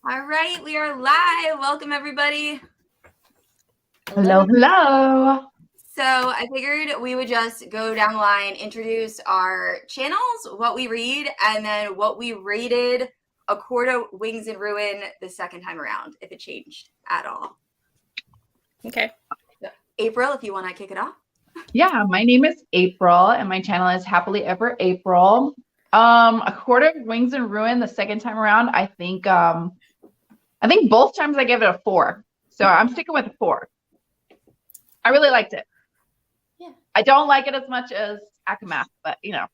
All right, we are live. Welcome, everybody. Hello, hello. So I figured we would just go down the line, introduce our channels, what we read, and then what we rated Acotar Wings and Ruin the second time around, if it changed at all. Okay. April, if you want to kick it off. Yeah, my name is April, and my channel is Happily Ever April. Acotar Wings and Ruin the second time around, I think both times I gave it a 4. So I'm sticking with a 4. I really liked it. Yeah. I don't like it as much as Acofas, but you know.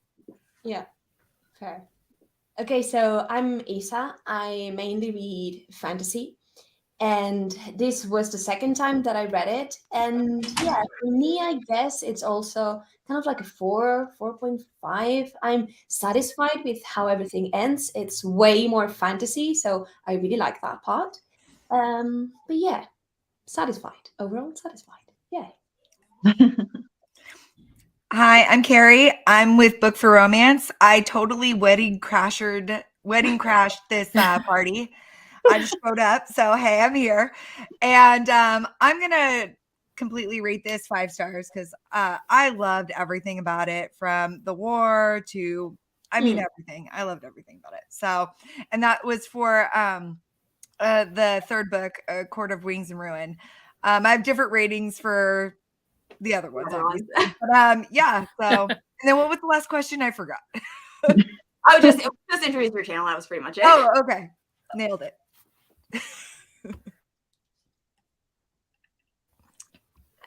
Yeah, fair. Okay, so I'm Isa. I mainly read fantasy, and this was the second time that I read it. And yeah, for me, I guess it's also kind of like a 4.5. I'm satisfied with how everything ends. It's way more fantasy, so I really like that part. But yeah, satisfied. Overall satisfied. Yeah. Hi, I'm Carrie. I'm with Book for Romance. I totally wedding crashed this party. I just showed up, so hey, I'm here, and I'm gonna completely rate this 5 stars because I loved everything about it, from the war to, everything. I loved everything about it. So, and that was for the third book, Court of Wings and Ruin. I have different ratings for the other ones, obviously. But yeah. So, and then what was the last question? I forgot. Just introduce your channel. That was pretty much it. Oh, okay. Nailed it.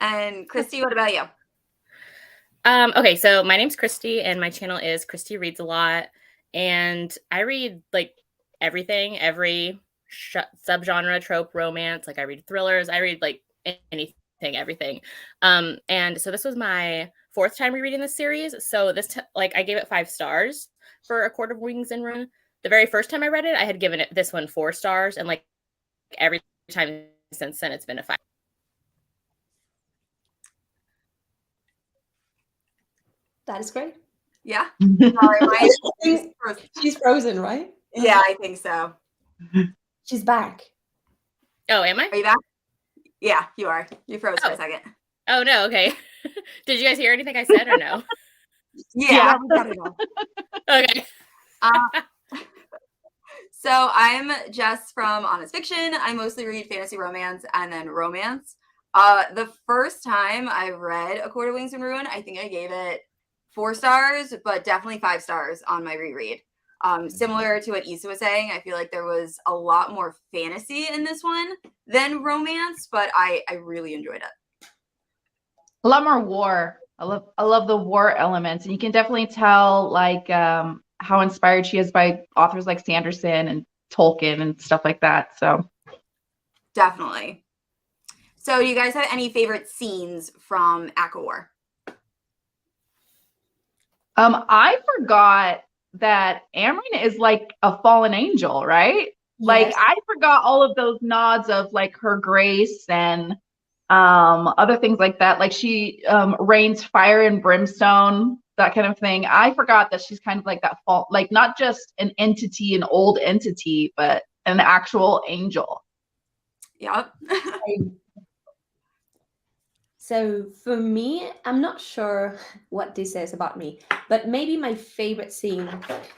And Christy, what about you? Okay, so my name's Christy, and my channel is Christy Reads a Lot, and I read like everything, every subgenre, trope, romance. Like I read thrillers, I read like anything, everything. And so this was my 4th time rereading this series. So this I gave it 5 stars for A Court of Wings and Ruin. The very first time I read it, I had given it this one 4 stars, and like every time since then, it's been a 5. That is great. Yeah. Sorry, She's frozen, right? Yeah, I think so. She's back. Oh, am I? Are you back? Yeah, you are. You froze for a second. Oh, no. Okay. Did you guys hear anything I said or no? Yeah, we got it all. Okay. So I'm Jess from Honest Fiction. I mostly read fantasy romance and then romance. The first time I read A Court of Wings and Ruin, I think I gave it 4 stars, but definitely 5 stars on my reread. Similar to what Isa was saying, I feel like there was a lot more fantasy in this one than romance, but I really enjoyed it. A lot more war. I love the war elements, and you can definitely tell like how inspired she is by authors like Sanderson and Tolkien and stuff like that. So definitely. So do you guys have any favorite scenes from Acowar? I forgot that Amryn is like a fallen angel, right? Yes. Like I forgot all of those nods of like her grace and other things like that. Like she rains fire and brimstone, that kind of thing. I forgot that she's kind of like that fall, like not just an entity, an old entity, but an actual angel. Yep. So for me, I'm not sure what this says about me, but maybe my favorite scene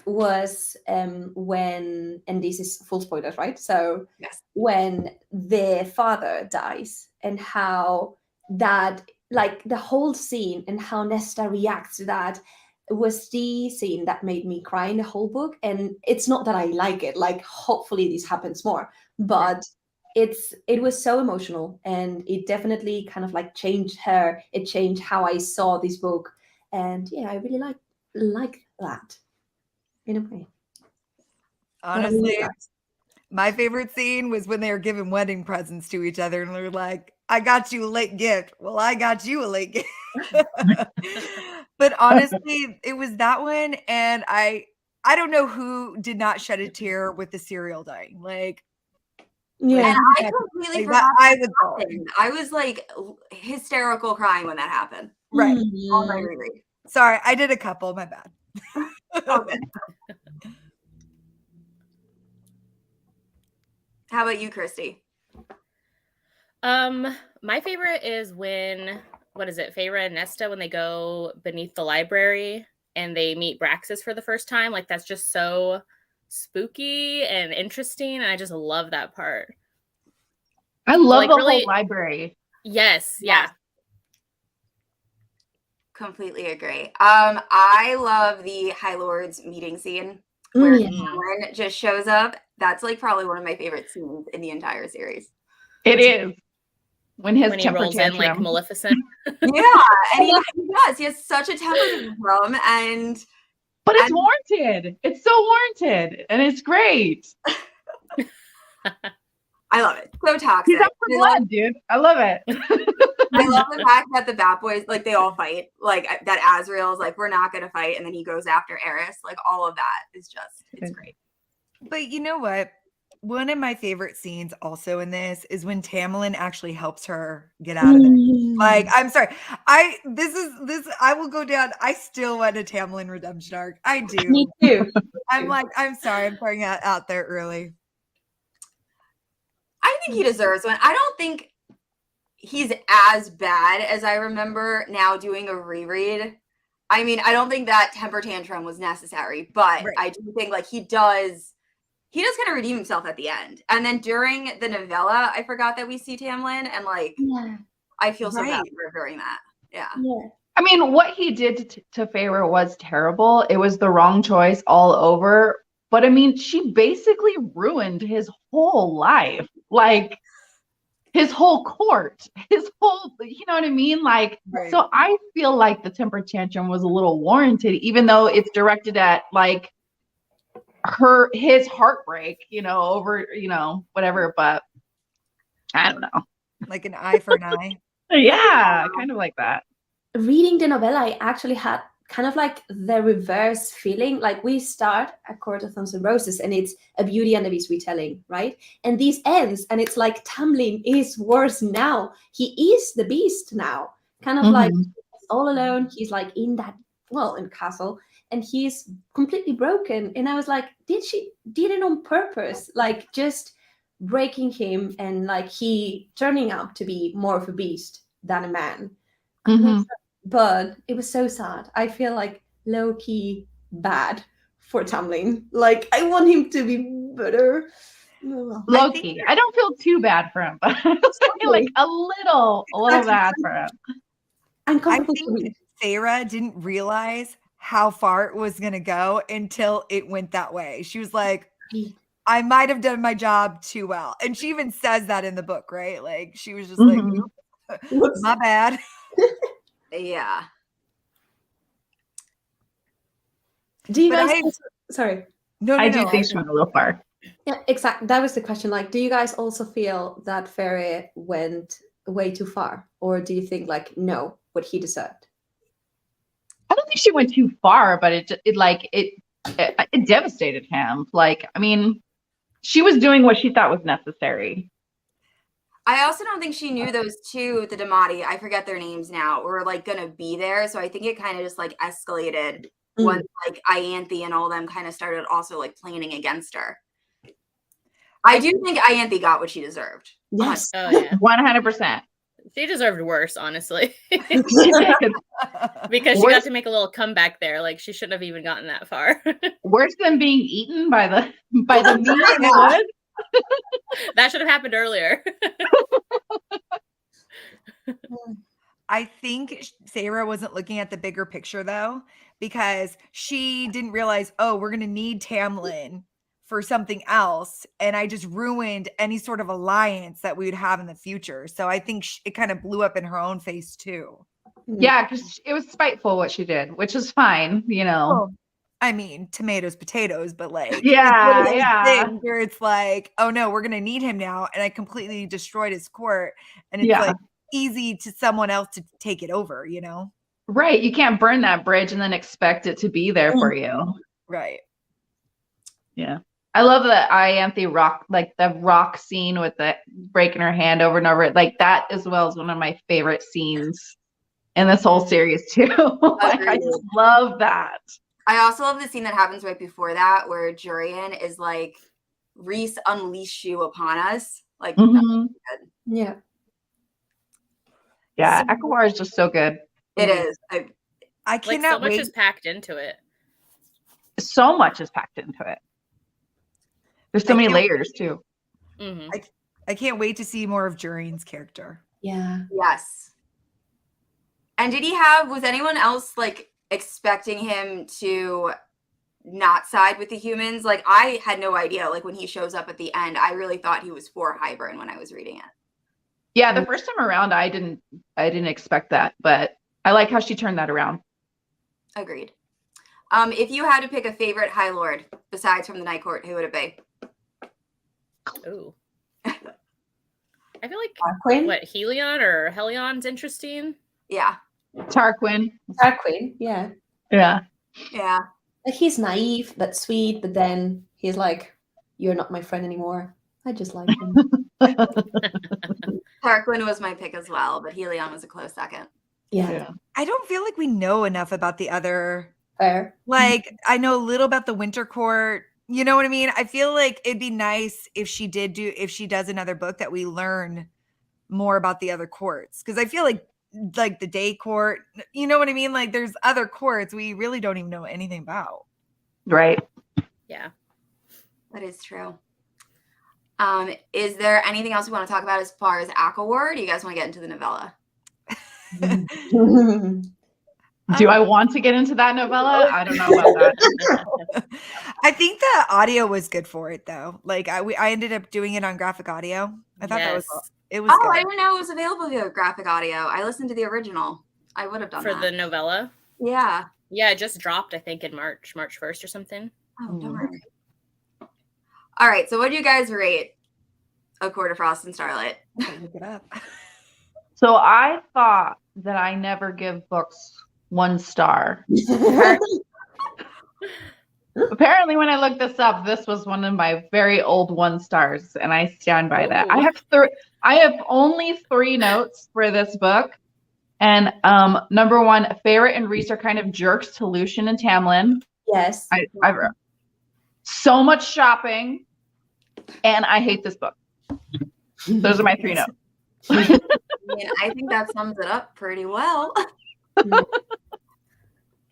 was when, and this is full spoilers, right? So yes, when the father dies and how that, like the whole scene and how Nesta reacts to that was the scene that made me cry in the whole book. And it's not that I like it, like hopefully this happens more, but it was so emotional, and it definitely kind of like changed her. It changed how I saw this book, and yeah, I really like that in a way. Honestly, my favorite scene was when they were giving wedding presents to each other, and they're like, "I got you a late gift." Well, I got you a late gift. But honestly, it was that one, and I don't know who did not shed a tear with the cereal dying. Like. Yeah, and I completely forgot that happened. I was like hysterical crying when that happened. Right. On my reread. Sorry, I did a couple. My bad. Okay. How about you, Christy? My favorite is when, what is it, Feyre and Nesta, when they go beneath the library and they meet Braxis for the first time. Like, that's just so spooky and interesting, and I just love that part. I love like, the really- whole library. Yes, yeah. Completely agree. I love the High Lords meeting scene where Yeah. Tamlin just shows up. That's like probably one of my favorite scenes in the entire series. It is. When his When he temper rolls in like tantrum. Maleficent. Yeah, and he does. He has such a temper tantrum, and But it's warranted. It's so warranted. And it's great. I love it. So toxic. He's up for blood, dude. I love it. I love the fact that the Bat Boys, like, they all fight. Like, that Azriel's like, we're not going to fight. And then he goes after Eris. Like, all of that is just, it's great. But you know what? One of my favorite scenes also in this is when Tamlin actually helps her get out of there. Like, I'm sorry. I will go down. I still want a Tamlin redemption arc. I do. Me too. I'm sorry. I'm throwing it out there early. I think he deserves one. I don't think he's as bad as I remember now doing a reread. I mean, I don't think that temper tantrum was necessary, but Right. I do think like he does kind of redeem himself at the end. And then during the novella, I forgot that we see Tamlin, and like Yeah. I feel so bad Right. for remembering that. Yeah. Yeah. I mean, what he did to Feyre was terrible. It was the wrong choice all over. But I mean, she basically ruined his whole life. Like, his whole court, his whole, you know what I mean? Like, Right. so I feel like the temper tantrum was a little warranted, even though it's directed at like his heartbreak, you know, over, you know, whatever. But I don't know. Like an eye for an eye. Yeah, kind of like that. Reading the novella, I actually had kind of like the reverse feeling. Like, we start A Court of Thorns and Roses, and it's a Beauty and the Beast retelling, right? And this ends, and it's like Tamlin is worse now. He is the beast now. Kind of like Mhm. he's all alone. He's like in that, well, in castle, and he's completely broken. And I was like, did it on purpose? Like, just breaking him, and like he turning out to be more of a beast than a man. Mhm. But it was so sad. I feel like low-key bad for Tamlin. Like, I want him to be better. Loki. I don't feel too bad for him, but like a little bad for him. I Uncomfortable to think read. Sarah didn't realize how far it was going to go until it went that way. She was like, I might have done my job too well. And she even says that in the book, right? Like, she was just like, Mhm. "Oops, my bad." Yeah. Do you But guys sorry. No, I do no. think she went a little far. Yeah, exactly. That was the question. Like, do you guys also feel that Feyre went way too far? Or do you think like, no, what he deserved? I don't think she went too far, but it devastated him. Like, I mean, she was doing what she thought was necessary. I also don't think she knew those two, the Damati, I forget their names now, were like gonna be there. So I think it kind of just like escalated once like Ianthe and all them kind of started also like planning against her. I do think Ianthe got what she deserved. Yes. Oh yeah. 100%. She deserved worse, honestly. She did. Because she Worse- got to make a little comeback there. Like, she shouldn't have even gotten that far. Worse than being eaten by the meat in the woods. That should have happened earlier. I think Sarah wasn't looking at the bigger picture though, because she didn't realize, oh, we're going to need Tamlin for something else. And I just ruined any sort of alliance that we would have in the future. So I think it kind of blew up in her own face too. Yeah, because it was spiteful what she did, which is fine, you know. Well, I mean, tomatoes, potatoes, but like, Yeah, it's one of those yeah. things where it's like, oh no, we're going to need him now. And I completely destroyed his court. And it's Yeah. like easy to someone else to take it over, you know? Right. You can't burn that bridge and then expect it to be there for you. Right. Yeah. I love the Ianthe rock, like the rock scene with the breaking her hand over and over. Like that as well is one of my favorite scenes in this whole series too. Like, I just love that. I also love the scene that happens right before that where Jurian is like Rhys unleash you upon us. Like, Mhm. Yeah. Yeah, So- Acowar is just so good. it is. I Like cannot so much wait. is packed into it. So much is packed into it. There's so I many can't- layers too. Hmm I can't wait to see more of Jurine's character. Yeah. Yes. And was anyone else like expecting him to not side with the humans? Like, I had no idea. Like, when he shows up at the end, I really thought he was for Hybern when I was reading it. Yeah, the first time around, I didn't expect that, but I like how she turned that around. Agreed. If you had to pick a favorite High Lord besides from the Night Court, who would it be? Ooh. I feel like Tarquin. what Helion or Helion's interesting. Yeah. Tarquin. Tarquin. Yeah. Yeah. Yeah. Like, he's naive, but sweet, but then he's like, "You're not my friend anymore." I just like him. Tarquin was my pick as well, but Helion was a close second. Yeah. I don't feel like we know enough about the other. Fair. Like, I know a little about the Winter Court. You know what I mean? I feel like it'd be nice if she does another book that we learn more about the other courts. Because I feel like the Day Court, you know what I mean? Like, there's other courts we really don't even know anything about. Right. Yeah. That is true. Is there anything else we want to talk about as far as Acowar? Do you guys want to get into the novella? Do I want to get into that novella? I don't know about that. I think the audio was good for it though. Like, I ended up doing it on graphic audio. I thought it was Oh, good. I didn't know it was available via graphic audio. I listened to the original. I would have done For that. the novella. Yeah. Yeah, it just dropped, I think, in March 1st or something. Oh, darn. All right. So what do you guys rate A Court of Frost and Starlight? Look it up. So I thought that I never give books 1 star. Apparently, when I looked this up, this was one of my very old 1 stars, and I stand by that. I have only 3 notes for this book, and number 1, Ferret and Rhys are kind of jerks to Lucian and Tamlin. Yes. I've so much shopping, and I hate this book. Those are my 3 notes. I mean, I think that sums it up pretty well.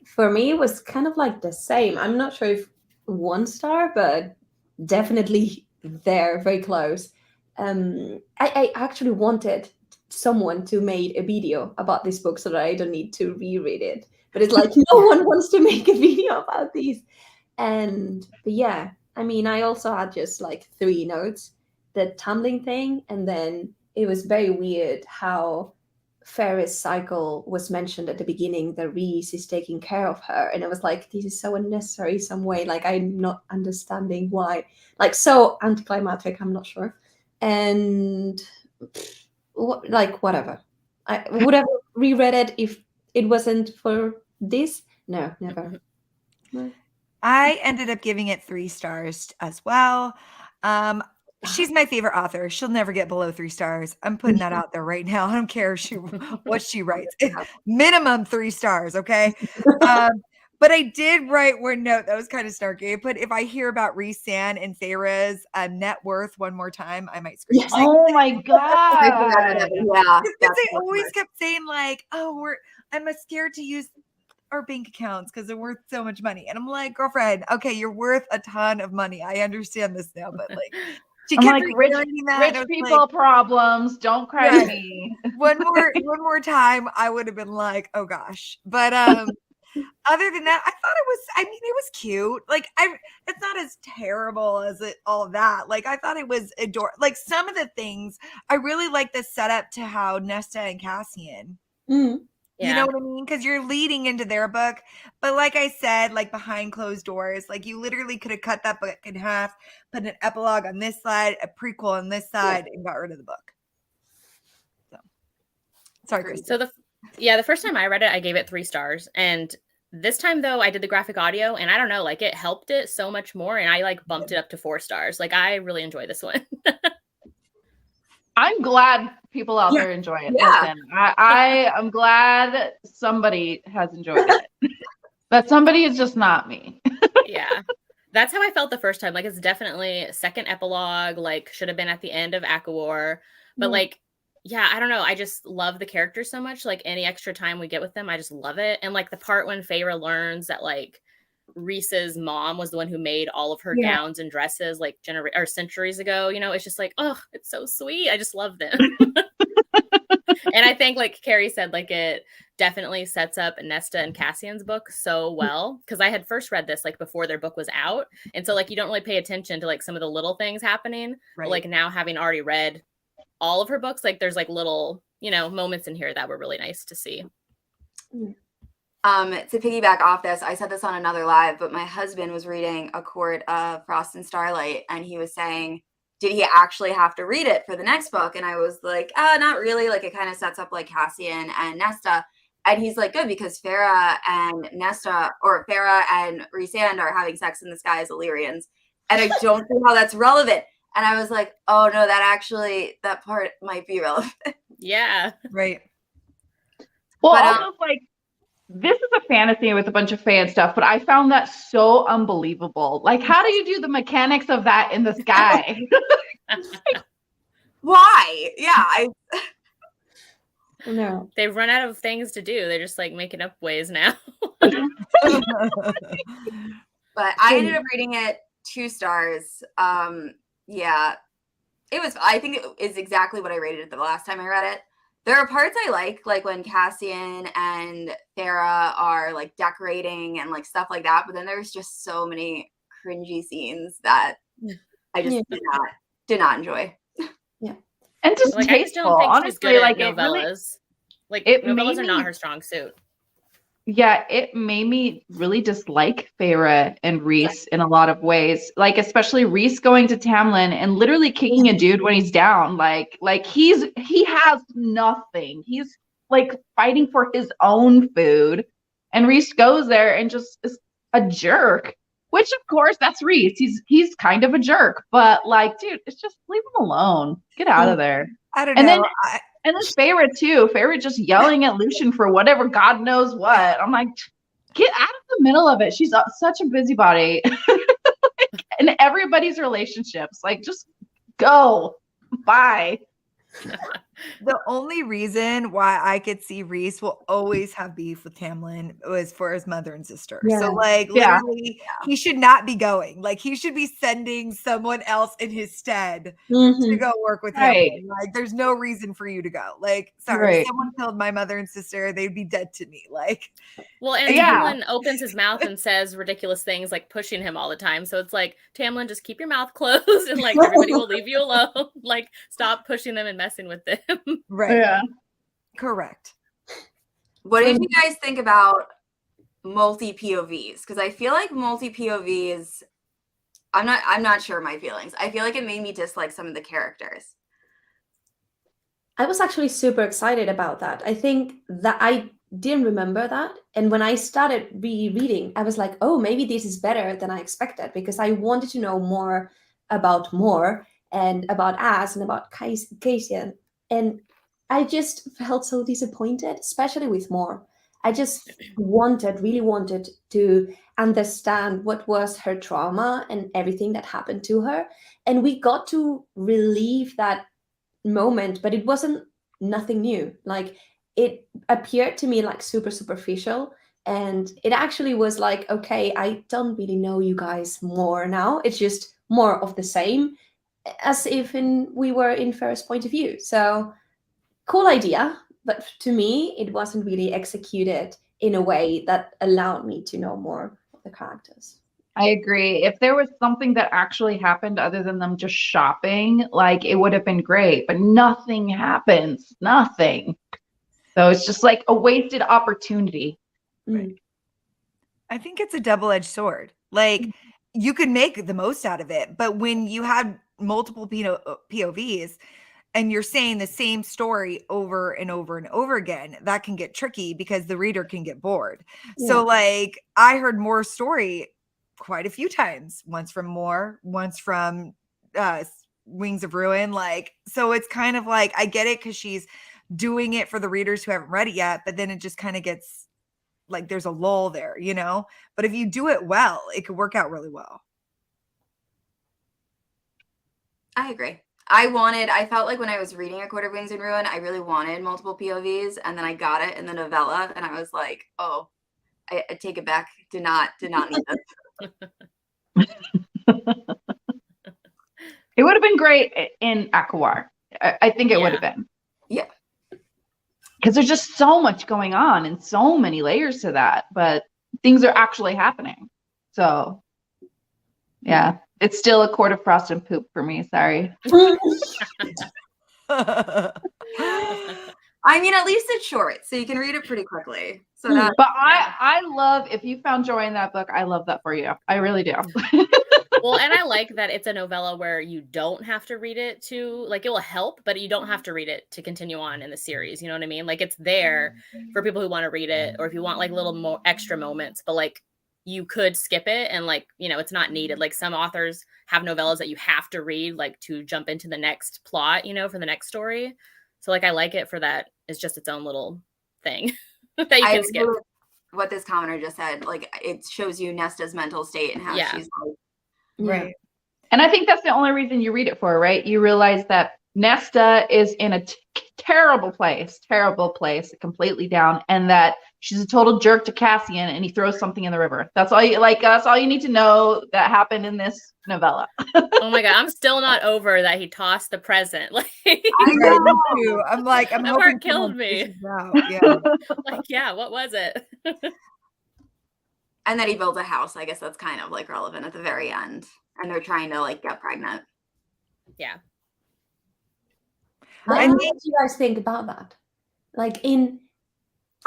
For me, it was kind of like the same. I'm not sure if 1 star, but definitely there, very close. I actually wanted someone to make a video about this book so that I don't need to reread it. But it's like no one wants to make a video about these. But yeah, I mean, I also had just like 3 notes. The tumbling thing, and then it was very weird how Ferris' cycle was mentioned at the beginning, that Rhys is taking care of her, and I was like, this is so unnecessary some way. Like, I'm not understanding why. Like, so anticlimactic, I'm not sure. And whatever. I would have reread it if it wasn't for this. No, never. I ended up giving it 3 stars as well. She's my favorite author. She'll never get below 3 stars. I'm putting that out there right now. I don't care what she writes. Minimum 3 stars, okay? But I did write one note that was kind of snarky. But if I hear about Rhys-San and Feyre's net worth one more time, I might scream. Yes. Oh my god! Yeah. Because they always kept saying like, "Oh, I'm scared to use our bank accounts because they're worth so much money." And I'm like, girlfriend, okay, you're worth a ton of money. I understand this now, but like, she kept reiterating that. Rich people problems. Don't cry to me. one more time, I would have been like, oh gosh. But other than that, it was cute. Like, it's not as terrible as all of that. Like, I thought it was adorable. Like, some of the things, I really like the setup to how Nesta and Cassian. Mm. You know what I mean? Because you're leading into their book. But like I said, like behind closed doors, like you literally could have cut that book in half, put an epilogue on this side, a prequel on this side, and got rid of the book. So, sorry, Kristen. So the first time I read it, I gave it 3 stars. And this time though, I did the graphic audio, and I don't know, like it helped it so much more. And I like bumped it up to 4 stars. Like I really enjoy this one. I'm glad people out there enjoy it. Yeah. Listen, I am glad somebody has enjoyed it. But somebody is just not me. Yeah. That's how I felt the first time. Like, it's definitely second epilogue, like should have been at the end of Acowar. But like, yeah, I don't know. I just love the characters so much. Like, any extra time we get with them, I just love it. And like the part when Feyre learns that like Rhys's mom was the one who made all of her gowns and dresses like centuries ago, you know, it's just like, oh, it's so sweet. I just love them. And I think, like Carrie said, like it definitely sets up Nesta and Cassian's book so well, because I had first read this like before their book was out, and so like you don't really pay attention to like some of the little things happening. But like now, having already read all of her books, like there's like little, you know, moments in here that were really nice to see. To piggyback off this, I said this on another live, but my husband was reading A Court of Frost and Starlight, and he was saying, did he actually have to read it for the next book? And I was like, not really. Like, it kind of sets up like Cassian and Nesta. And he's like, good, because Farah and Nesta, or Farah and Rhysand are having sex in the sky as Illyrians. And I don't see how that's relevant. And I was like, oh no, that part might be relevant. Yeah. Right. Well, almost like, this is a fantasy with a bunch of fan stuff, but I found that so unbelievable. Like, how do you do the mechanics of that in the sky? Why? Yeah. No. They've run out of things to do. They're just like making up ways now. But I ended up rating it 2 stars. Yeah. I think it is exactly what I rated it the last time I read it. There are parts I like when Cassian and Farah are like decorating and like stuff like that. But then there's just so many cringy scenes that I just did not enjoy. Yeah, and just like, I just don't think honestly, she's good like at novellas. Novellas are not her strong suit. Yeah, it made me really dislike Feyre and Rhys in a lot of ways. Like, especially Rhys going to Tamlin and literally kicking a dude when he's down. Like he has nothing. He's like fighting for his own food. And Rhys goes there and just is a jerk. Which, of course, that's Rhys. He's kind of a jerk. But like, dude, it's just leave him alone. Get out of there. I don't know. And then Feyre too. Feyre just yelling at Lucien for whatever God knows what. I'm like, get out of the middle of it. She's such a busybody. In everybody's relationships. Like, just go. Bye. The only reason why I could see Rhys will always have beef with Tamlin was for his mother and sister. Yeah. So like literally he should not be going. Like, he should be sending someone else in his stead to go work with him. Like, there's no reason for you to go. Like, sorry, if someone killed my mother and sister, they'd be dead to me. Like, well, and Tamlin opens his mouth and says ridiculous things, like pushing him all the time. So it's like, Tamlin, just keep your mouth closed and like everybody will leave you alone. Like, stop pushing them and messing with them. Right. Yeah. Correct. What did you guys think about multi POVs? Because I feel like multi POVs, I'm not sure my feelings. I feel like it made me dislike some of the characters. I was actually super excited about that. I think that I didn't remember that. And when I started rereading, I was like, oh, maybe this is better than I expected, because I wanted to know more about Mor and about Az and about Cassian. And I just felt so disappointed, especially with Mor. I just really wanted to understand what was her trauma and everything that happened to her. And we got to relive that moment, but it wasn't nothing new. Like, it appeared to me like super superficial. And it actually was like, okay, I don't really know you guys more now. It's just more of the same, as if we were in Farah's point of view. So cool idea, but to me, it wasn't really executed in a way that allowed me to know more of the characters. I agree. If there was something that actually happened other than them just shopping, like, it would have been great, but nothing happens. Nothing. So it's just like a wasted opportunity. Right. I think it's a double-edged sword. Like, you could make the most out of it, but when you have multiple POVs and you're saying the same story over and over and over again, that can get tricky because the reader can get bored. Yeah. So like, I heard Mor's story quite a few times, once from Mor, once from Wings of Ruin. Like, so it's kind of like, I get it because she's doing it for the readers who haven't read it yet, but then it just kind of gets like, there's a lull there, you know? But if you do it well, it could work out really well. I agree. I felt like when I was reading A Court of Wings and Ruin, I really wanted multiple POVs, and then I got it in the novella, and I was like, oh, I take it back. Did not need this. It would have been great in Acowar. I think it would have been. Yeah. Because there's just so much going on and so many layers to that, but things are actually happening. So, yeah, it's still A Court of Frost and Poop for me. Sorry. I mean, at least it's short, so you can read it pretty quickly. So that. But I love, if you found joy in that book, I love that for you. I really do. Well, and I like that it's a novella where you don't have to read it to, like, it will help, but you don't have to read it to continue on in the series. You know what I mean? Like, it's there for people who want to read it, or if you want like little more extra moments, but like you could skip it and like, you know, it's not needed. Like some authors have novellas that you have to read, like to jump into the next plot, you know, for the next story. So like, I like it for that. It's just its own little thing that you can skip. What this commenter just said, like it shows you Nesta's mental state and how she's like, right. And I think that's the only reason you read it for, right? You realize that Nesta is in a terrible place, completely down, and that she's a total jerk to Cassian, and he throws something in the river. That's all you like. That's all you need to know that happened in this novella. Oh my god, I'm still not over that he tossed the present. Like, I know too. I'm like, I'm that hoping part killed me. Yeah. Like, yeah, what was it? And then he builds a house. I guess that's kind of like relevant at the very end. And they're trying to like get pregnant. Yeah. What do you guys think about that? Like in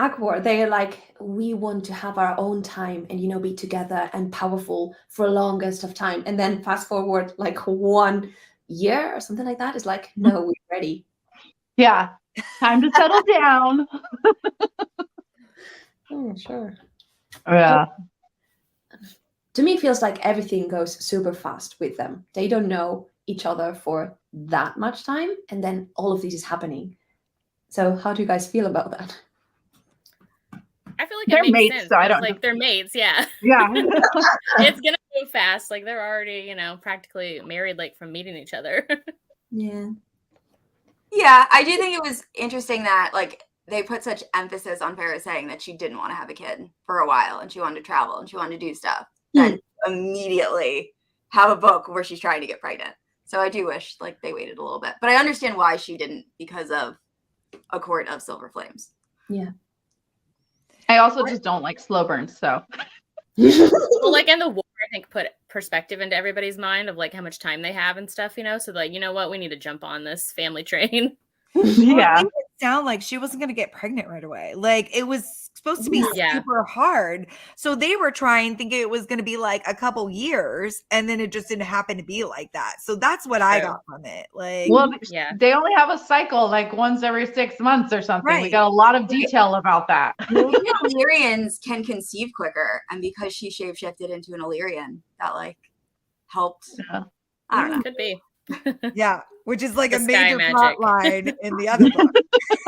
Acowar, they're like, we want to have our own time and, you know, be together and powerful for longest of time. And then fast forward like 1 year or something like that. It's like, no, we're ready. Yeah. Time to settle down. Oh, sure. Yeah. To me, it feels like everything goes super fast with them. They don't know each other for that much time. And then all of this is happening. So how do you guys feel about that? I feel like they're it makes mates, sense. so I don't like know. They're mates, yeah. Yeah. It's gonna move fast. Like they're already, you know, practically married, like from meeting each other. Yeah. Yeah, I do think it was interesting that like they put such emphasis on Farrah saying that she didn't want to have a kid for a while and she wanted to travel and she wanted to do stuff. And immediately have a book where she's trying to get pregnant. So I do wish like they waited a little bit. But I understand why she didn't, because of A Court of Silver Flames. Yeah. I also just don't like slow burns, so. Well, like in the war, I think put perspective into everybody's mind of like how much time they have and stuff, you know? So like, you know what? We need to jump on this family train. Yeah. It sound like she wasn't going to get pregnant right away. Like it was supposed to be super hard. So they were thinking it was going to be like a couple years, and then it just didn't happen to be like that. So that's what I got from it. Like, well, they only have a cycle like once every 6 months or something. Right. We got a lot of detail about that. Maybe Illyrians can conceive quicker, and because she shapeshifted into an Illyrian, that like helped. Yeah. I don't know. Could be. Yeah, which is like the a major plot line in the other book.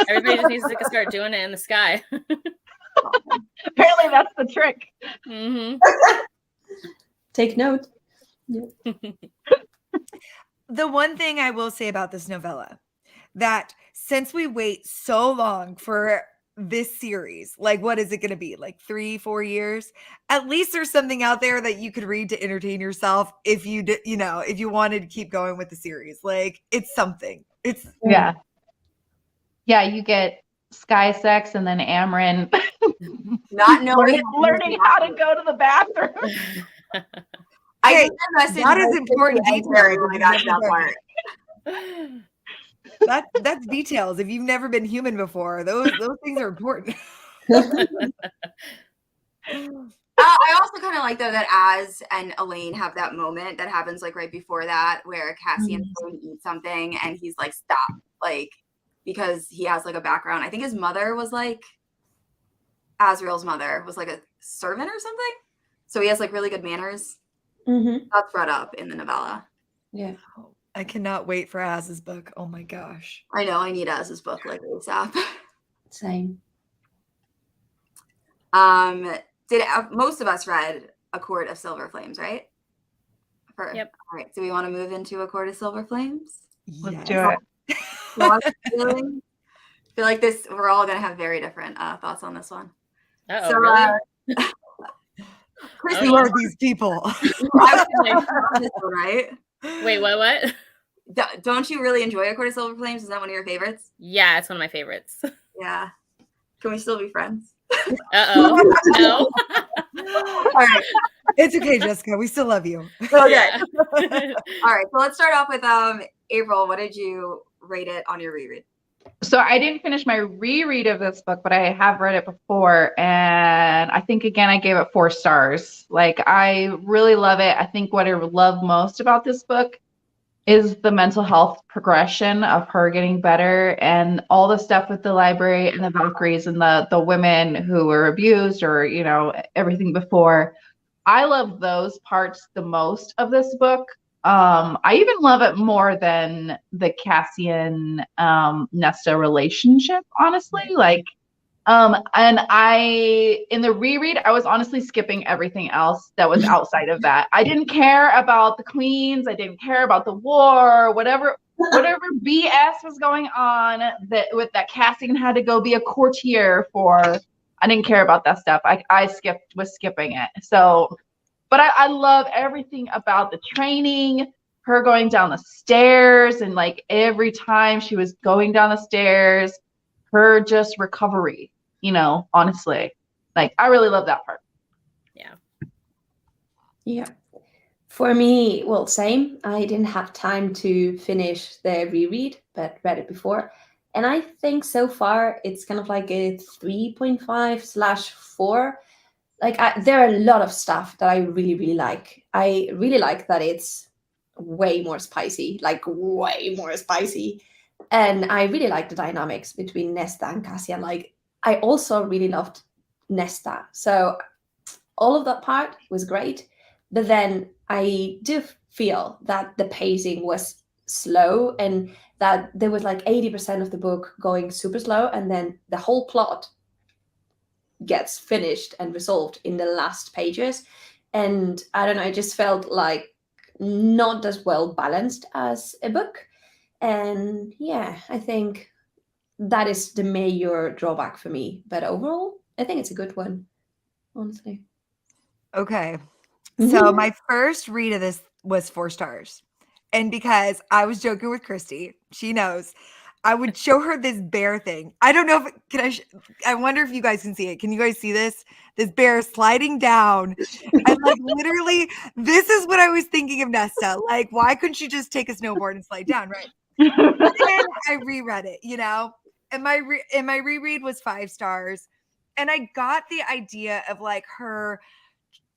Everybody just needs to start doing it in the sky. Apparently that's the trick. Mm-hmm. Take note. Yeah. The one thing I will say about this novella, that since we wait so long for this series, like what is it going to be, like 3-4 years? At least there's something out there that you could read to entertain yourself if you did, you know, if you wanted to keep going with the series. Like it's something. It's yeah. You get Sky Sex and then Amryn not knowing learning how to go to the bathroom. I hey, think that is important detail when I got to that part. That's details. If you've never been human before, those things are important. I also kind of like though that Az and Elaine have that moment that happens like right before that, where Cassian's going to eat something and he's like, stop, like, because he has like a background. I think his mother was like, Azriel's mother was like a servant or something. So he has like really good manners. Mm-hmm. That's brought up in the novella. Yeah. I cannot wait for Az's book. Oh my gosh. I know. I need Az's book like ASAP. Same. Did most of us read A Court of Silver Flames, right? Yep. All right. Do we want to move into A Court of Silver Flames? Let's do it. Feeling? I feel like we're all going to have very different thoughts on this one. Uh-oh, really? Christy, Who are these people? right? Wait, what? Don't you really enjoy A Court of Silver Flames? Is that one of your favorites? Yeah, it's one of my favorites. Yeah. Can we still be friends? Uh-oh. No. All right. It's okay, Jessica. We still love you. Okay. Yeah. All right. So let's start off with April. What did you rate it on your reread? So I didn't finish my reread of this book, but I have read it before. And I think, again, I gave it 4 stars. Like, I really love it. I think what I love most about this book is the mental health progression of her getting better and all the stuff with the library and the Valkyries and the women who were abused or, you know, everything before. I love those parts the most of this book. I even love it more than the Cassian Nesta relationship, honestly. Like, and in the reread, I was honestly skipping everything else that was outside of that. I didn't care about the queens. I didn't care about the war, whatever BS was going on that Cassian had to go be a courtier for. I didn't care about that stuff. I was skipping it. So, but I love everything about the training, her going down the stairs, and like every time she was going down the stairs, her just recovery, you know, honestly. Like, I really love that part. Yeah. Yeah. For me, well, same. I didn't have time to finish the reread, but read it before. And I think so far it's kind of like a 3.5/4. Like, there are a lot of stuff that I really, really like. I really like that it's way more spicy, like way more spicy. And I really like the dynamics between Nesta and Cassian. Like, I also really loved Nesta. So all of that part was great. But then I do feel that the pacing was slow and that there was like 80% of the book going super slow. And then the whole plot gets finished and resolved in the last pages. And I don't know, I just felt like not as well balanced as a book. And yeah, I think that is the major drawback for me. But overall, I think it's a good one, honestly. Okay. So my first read of this was 4 stars. And because I was joking with Christy, she knows, I would show her this bear thing. I don't know if I wonder if you guys can see it. Can you guys see this? This bear sliding down. And like literally, this is what I was thinking of Nesta. Like, why couldn't she just take a snowboard and slide down, right? And then I reread it, you know, and my reread was 5 stars. And I got the idea of like her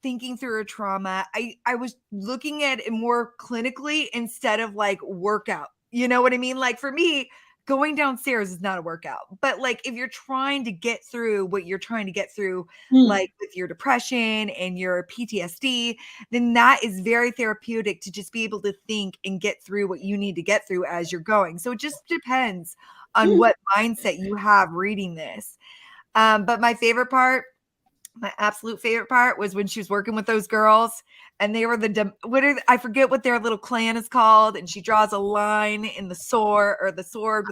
thinking through her trauma. I was looking at it more clinically instead of like workout. You know what I mean? Like, for me, going downstairs is not a workout. But like, if you're trying to get through what you're trying to get through, like with your depression and your PTSD, then that is very therapeutic to just be able to think and get through what you need to get through as you're going. So it just depends on what mindset you have reading this. But my absolute favorite part was when she was working with those girls and they were I forget what their little clan is called. And she draws a line in the sword with the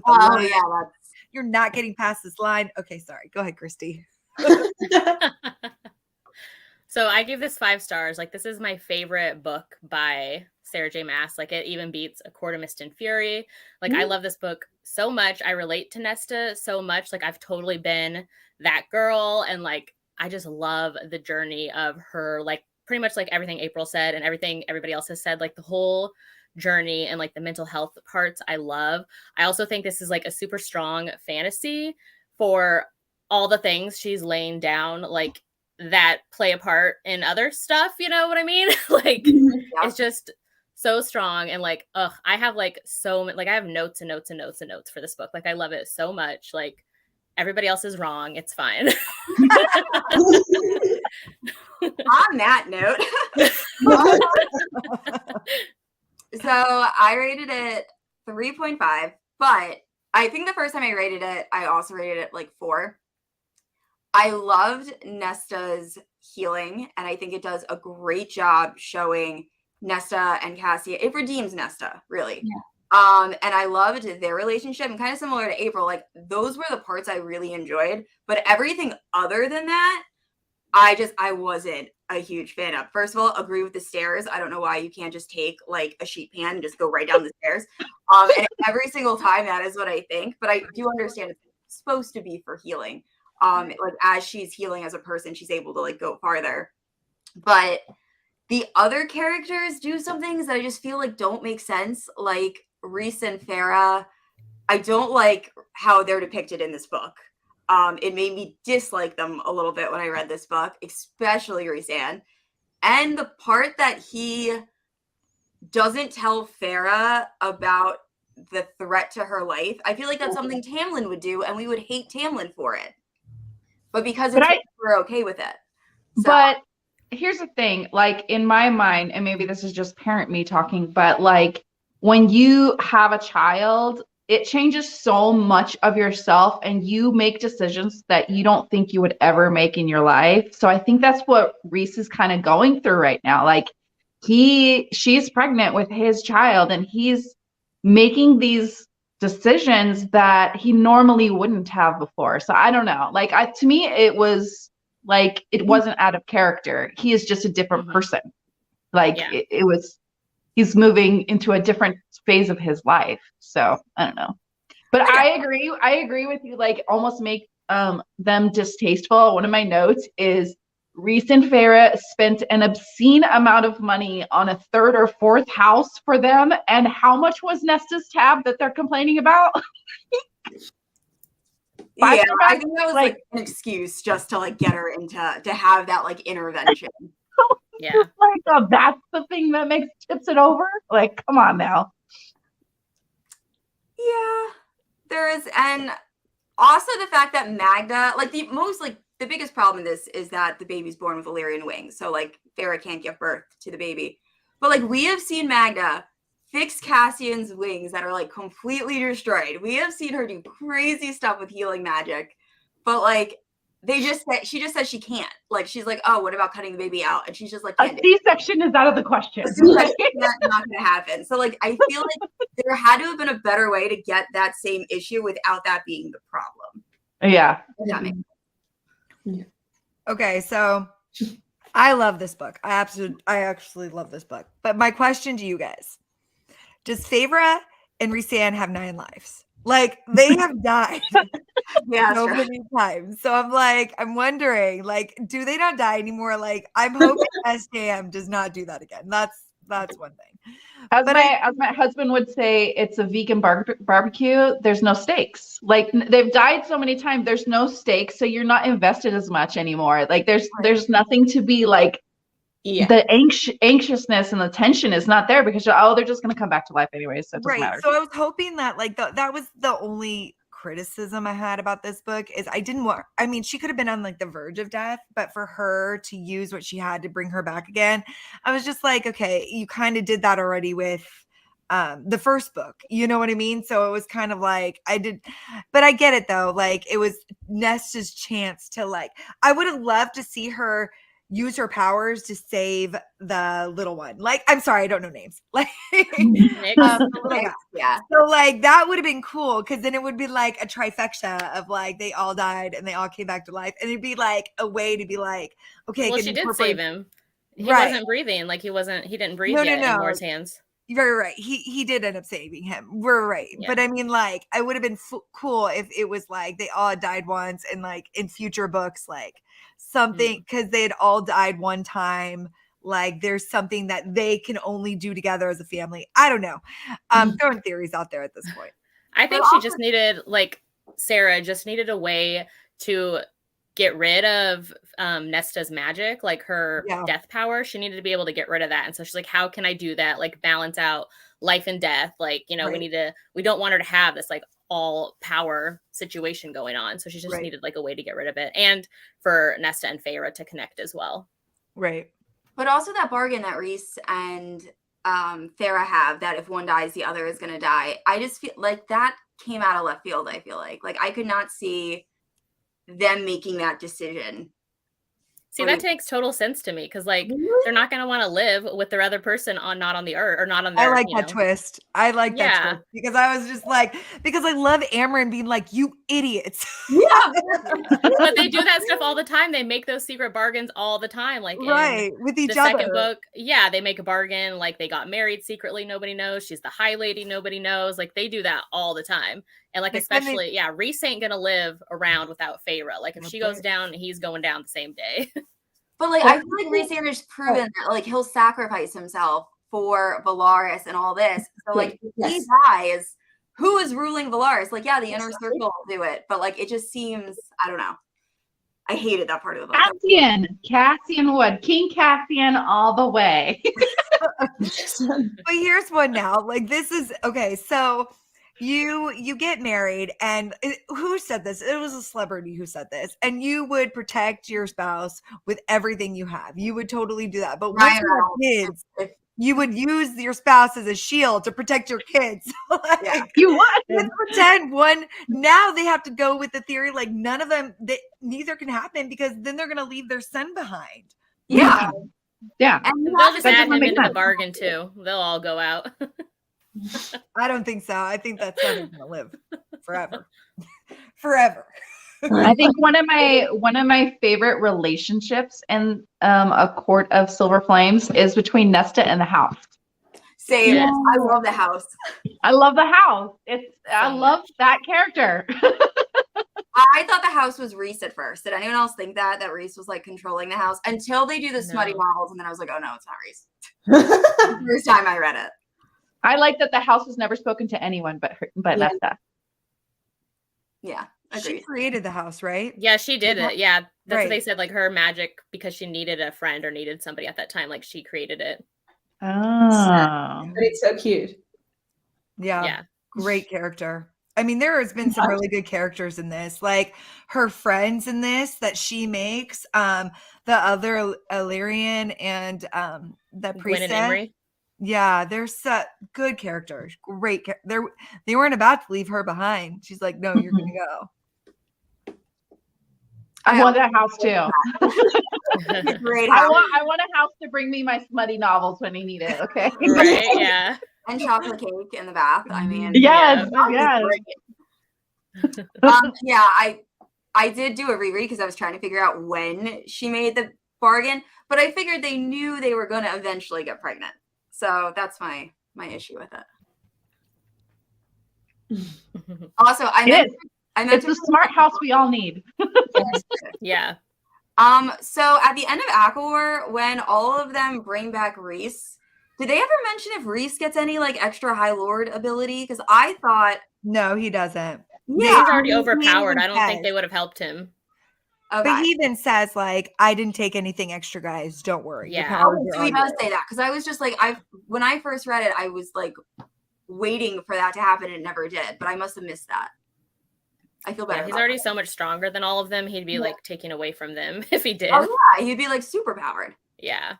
line. Yeah, You're not getting past this line. Okay, sorry. Go ahead, Christy. So I give this 5 stars. Like, this is my favorite book by Sarah J. Maas. Like, it even beats A Court of Mist and Fury. Like, I love this book so much. I relate to Nesta so much. Like, I've totally been that girl. And like, I just love the journey of her, like pretty much like everything April said and everything everybody else has said, like the whole journey and like the mental health parts I love. I also think this is like a super strong fantasy for all the things she's laying down, like that play a part in other stuff. You know what I mean? Like, it's just so strong. And like, I have like so many, like I have notes and notes and notes and notes for this book. Like, I love it so much. Like, everybody else is wrong. It's fine. On that note, so I rated it 3.5, but I think the first time I rated it, I also rated it like 4. I loved Nesta's healing, and I think it does a great job showing Nesta and Cassia. It redeems Nesta, really. Yeah. And I loved their relationship, and kind of similar to April, like those were the parts I really enjoyed. But everything other than that, I wasn't a huge fan of. First of all, agree with the stairs. I don't know why you can't just take like a sheet pan and just go right down the stairs. And every single time that is what I think, but I do understand it's supposed to be for healing. Like as she's healing as a person, she's able to like go farther. But the other characters do some things that I just feel like don't make sense. Like Rhys and Farah, I don't like how they're depicted in this book. It made me dislike them a little bit when I read this book, especially Rhys-Ann. And the part that he doesn't tell Farah about the threat to her life, I feel like that's something Tamlin would do, and we would hate Tamlin for it. But because we're okay with it. So. But here's the thing, like in my mind, and maybe this is just parent me talking, but like when you have a child, it changes so much of yourself and you make decisions that you don't think you would ever make in your life. So I think that's what Rhys is kind of going through right now. Like she's pregnant with his child and he's making these decisions that he normally wouldn't have before. So I don't know. Like to me, it was like, it wasn't out of character. He is just a different person. Like it was, he's moving into a different phase of his life. So I don't know, but I agree with you. Like almost make them distasteful. One of my notes is Rhys and Farah spent an obscene amount of money on a third or fourth house for them. And how much was Nesta's tab that they're complaining about? Yeah, I think that was like an excuse just to like get her to have that like intervention. Yeah. Like, oh, that's the thing that tips it over. Like, come on now. Yeah, there is, and also the fact that Magda, like the biggest problem in this is that the baby's born with Illyrian wings, so like Farah can't give birth to the baby. But like we have seen Magda fix Cassian's wings that are like completely destroyed. We have seen her do crazy stuff with healing magic, but like she just says she can't. Like she's like, oh, what about cutting the baby out? And she's just like, a C-section is out of the question. That's not going to happen. So like, I feel like there had to have been a better way to get that same issue without that being the problem. Yeah. Okay, so I love this book. I actually love this book. But my question to you guys: does Farah and Rhys-Ann have 9 lives? Like they have died so many times. So I'm wondering, like, do they not die anymore? Like, I'm hoping SJM does not do that again. That's one thing. As my husband would say, it's a vegan barbecue. There's no stakes. Like they've died so many times. There's no stakes, so you're not invested as much anymore. Like there's nothing to be like. Yeah. The anxiousness and the tension is not there because they're just going to come back to life anyways, so it doesn't matter. So I was hoping that like that was the only criticism I had about this book is she could have been on like the verge of death, but for her to use what she had to bring her back again, I was just like, okay, you kind of did that already with the first book, you know what I mean? So it was kind of like but I get it though. Like it was Nesta's chance to like, I would have loved to see her use her powers to save the little one. Like, I'm sorry, I don't know names. Like, yeah. So like that would have been cool because then it would be like a trifecta of like they all died and they all came back to life, and it'd be like a way to be like, okay. Well, she did save him. He wasn't breathing. Like he didn't breathe yet in Moore's hands. You're right. He did end up saving him. We're right. Yeah. But I mean, like, I would have been cool if it was like they all died once, and like in future books, like something because they had all died one time. Like there's something that they can only do together as a family. I don't know. Throwing theories out there at this point. I think she just needed, like Sarah just needed a way to get rid of Nesta's magic, like her death power. She needed to be able to get rid of that. And so she's like, how can I do that? Like balance out life and death. Like, you know, we don't want her to have this like all power situation going on. So she just needed like a way to get rid of it. And for Nesta and Farah to connect as well. Right. But also that bargain that Rhys and Farah have, that if one dies, the other is going to die. I just feel like that came out of left field. I feel like I could not see them making that decision See, What that makes total sense to me because, like, Really? they're not going to want to live with their other person not on the earth or not on I their, like you that know. twist. I like that Yeah. twist because I was just like, because I love Amryn being like, you idiots. Yeah. But they do that stuff all the time. They make those secret bargains all the time. Like in Right, with the each second other. book, yeah, they make a bargain. Like they got married secretly, nobody knows. She's the high lady, nobody knows. Like they do that all the time. And like Like, when they- especially, yeah, Rhys ain't gonna live around without Feyre. Like if she That's goes right. down, he's going down the same day. But like, I feel like Rhys Sanders proven that like he'll sacrifice himself for Valaris and all this. So like, if he Yes. dies, who is ruling Valaris? Like, yeah, the inner Exactly. circle will do it, but like, it just seems, I don't know. I hated that part of the book. Cassian Wood, King Cassian all the way. But here's one now. Like this is okay. So you get married, and who said this? It was a celebrity who said this. And you would protect your spouse with everything you have. You would totally do that. But once Ryan you have Reynolds, kids, you would use your spouse as a shield to protect your kids. Like, Yeah. You what? let's pretend one. Now they have to go with the theory like none of them. Neither can happen because then they're going to leave their son behind. Yeah. Yeah. And you They'll have just to That add doesn't him make into the sense. bargain too. They'll all go out. I don't think so. I think that son is going to live forever. Forever. I think one of my favorite relationships in A Court of Silver Flames is between Nesta and the house. Same. Yes. I love the house. I love the house. I So love that character. I thought the house was Rhys at first. Did anyone else think that Rhys was like controlling the house until they do the smutty No. models, and then I was like, oh no, it's not Rhys. First time I read it. I like that the house has never spoken to anyone but Yeah. Nesta. Yeah, She agreed. created the house, right? Yeah, she did it. Yeah. That's what they Right. said, like her magic because she needed a friend or needed somebody at that time. Like she created it. Oh. But it's so cute. Yeah. Yeah. Great character. I mean, there has been some really good characters in this, like her friends in this that she makes, the other Illyrian and the Gwen priestess. and Emery. Yeah, they're good characters. Great. They weren't about to leave her behind. She's like, no, you're gonna go. I want that house too. Great I house. want a house to bring me my smutty novels when I need it. Okay. Right. Yeah. And chocolate cake in the bath. I mean, Yes. Yeah. Yes. yeah, I did do a reread because I was trying to figure out when she made the bargain, but I figured they knew they were going to eventually get pregnant. So that's my issue with it. Also, I meant It's the smart house we all need. Yeah. So at the end of Acowar, when all of them bring back Rhys, did they ever mention if Rhys gets any like extra High Lord ability? Because I thought, No, he doesn't. He's yeah, already he overpowered. even I don't think says- they would have helped him. okay. But he even says like, I didn't take anything extra, guys. Don't worry. Your Yeah. powers Okay, are so he on does you." say that because I was just like, when I first read it, I was like waiting for that to happen. And it never did, but I must have missed that. I feel better. Yeah, he's about already that. so much stronger than all of them. He'd be like taking away from them if he did. Oh yeah, he'd be like super powered. Yeah.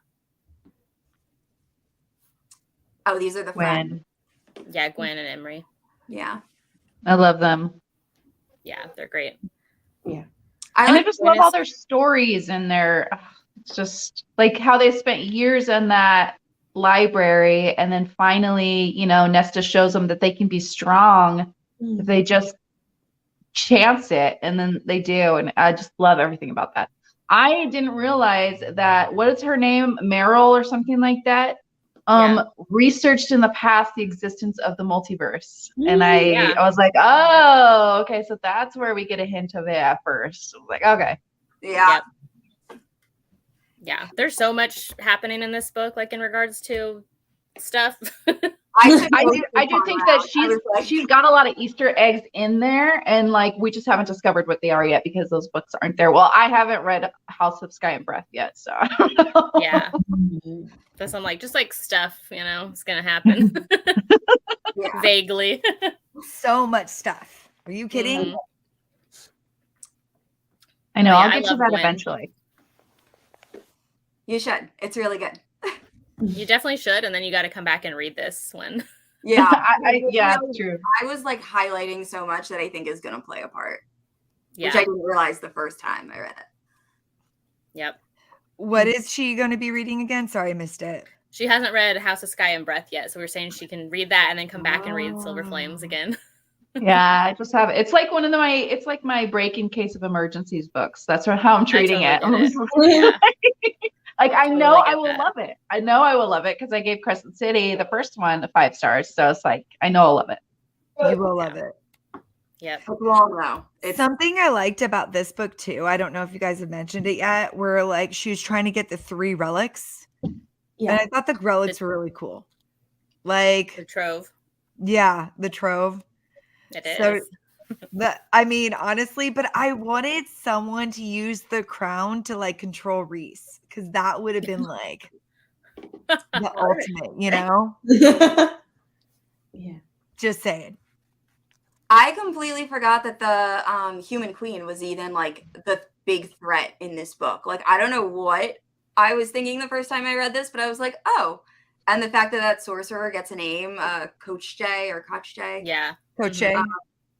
Oh, these are the friends. When Yeah, Gwen and Emery. Yeah, I love them. Yeah, they're great. I And I like. just love all their stories and their it's just like how they spent years in that library and then finally, Nesta shows them that they can be strong if they just chance it, and then they do, and I just love everything about that. I didn't realize that what is her name, Meryl or something like that, Yeah. researched in the past the existence of the multiverse, and Yeah. I was like, oh, okay, so that's where we get a hint of it at first. I was like, okay, Yeah, Yep. Yeah, there's so much happening in this book, like in regards to stuff. I do think that she's got a lot of Easter eggs in there, and like we just haven't discovered what they are yet because those books aren't there. Well, I haven't read House of Sky and Breath yet, so I don't know. Yeah. That's I'm like, just like stuff, it's gonna happen. Yeah. Vaguely. So much stuff. Are you kidding? Mhm. I know. Yeah, I'll I get to love that Gwen. eventually. You should. It's really good. You definitely should, and then you got to come back and read this one. Yeah, Yeah, true. I was like highlighting so much that I think is going to play a part, Yeah. which I didn't realize the first time I read it. Yep. What is she going to be reading again? Sorry, I missed it. She hasn't read House of Sky and Breath yet, so we're saying she can read that and then come back and read Silver Flames again. Yeah, I just have it. It's like it's like my break in case of emergencies books. That's how I'm treating it. Yeah. Like I Totally know I get will that. love it. I know I will love it because I gave Crescent City, the first one, 5 stars. So it's like I know I'll love it. You will love it. Yep. Long though. It's Something I liked about this book too, I don't know if you guys have mentioned it yet, where like she was trying to get the 3 relics. Yeah. And I thought the relics were really cool. The Like, Trove. yeah, the trove. It So is. I mean, honestly, but I wanted someone to use the crown to like control Reese, because that would have been like the ultimate, you know? Yeah. Just saying. I completely forgot that the human queen was even like the big threat in this book. Like, I don't know what I was thinking the first time I read this, but I was like, oh. And the fact that that sorcerer gets a name, Coach J or Koch J. Yeah. Coach Mhm.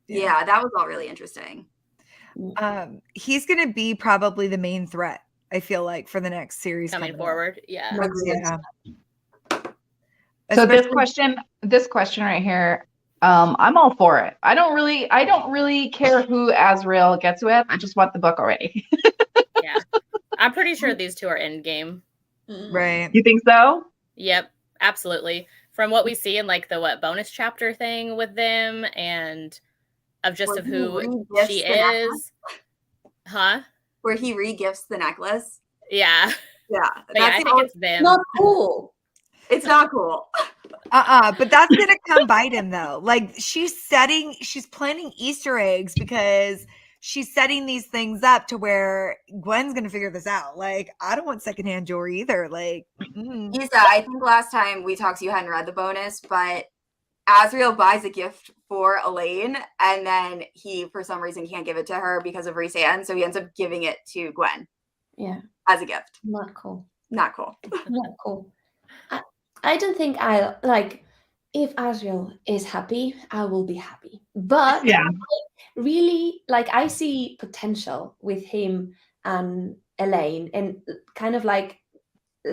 Yeah, that was all really interesting. He's going to be probably the main threat, I feel like, for the next series Coming up. forward. Yeah. Yeah. So this Especially- question right here, I'm all for it. I don't really care who Azrael gets with. I just want the book already. Yeah. I'm pretty sure these two are end game. Right. You think so? Yep. Absolutely. From what we see in like the bonus chapter thing with them and of just Where of he who re-gifts she the necklace. is. Huh? Where he re-gifts the necklace. Yeah. Yeah. But yeah, I think it's them. Not cool. It's not cool. But that's gonna come bite him though. Like she's planning Easter eggs because she's setting these things up to where Gwen's gonna figure this out. Like, I don't want secondhand jewelry either. Like, Isa, I think last time we talked, you hadn't read the bonus, but Azrael buys a gift for Elaine, and then he, for some reason, can't give it to her because of Rhys-Anne, so he ends up giving it to Gwen. Yeah. As a gift. Not cool. Not cool. Not cool. I don't think I like if Azrael is happy, I will be happy. But Yeah. really, like I see potential with him and Elaine, and kind of like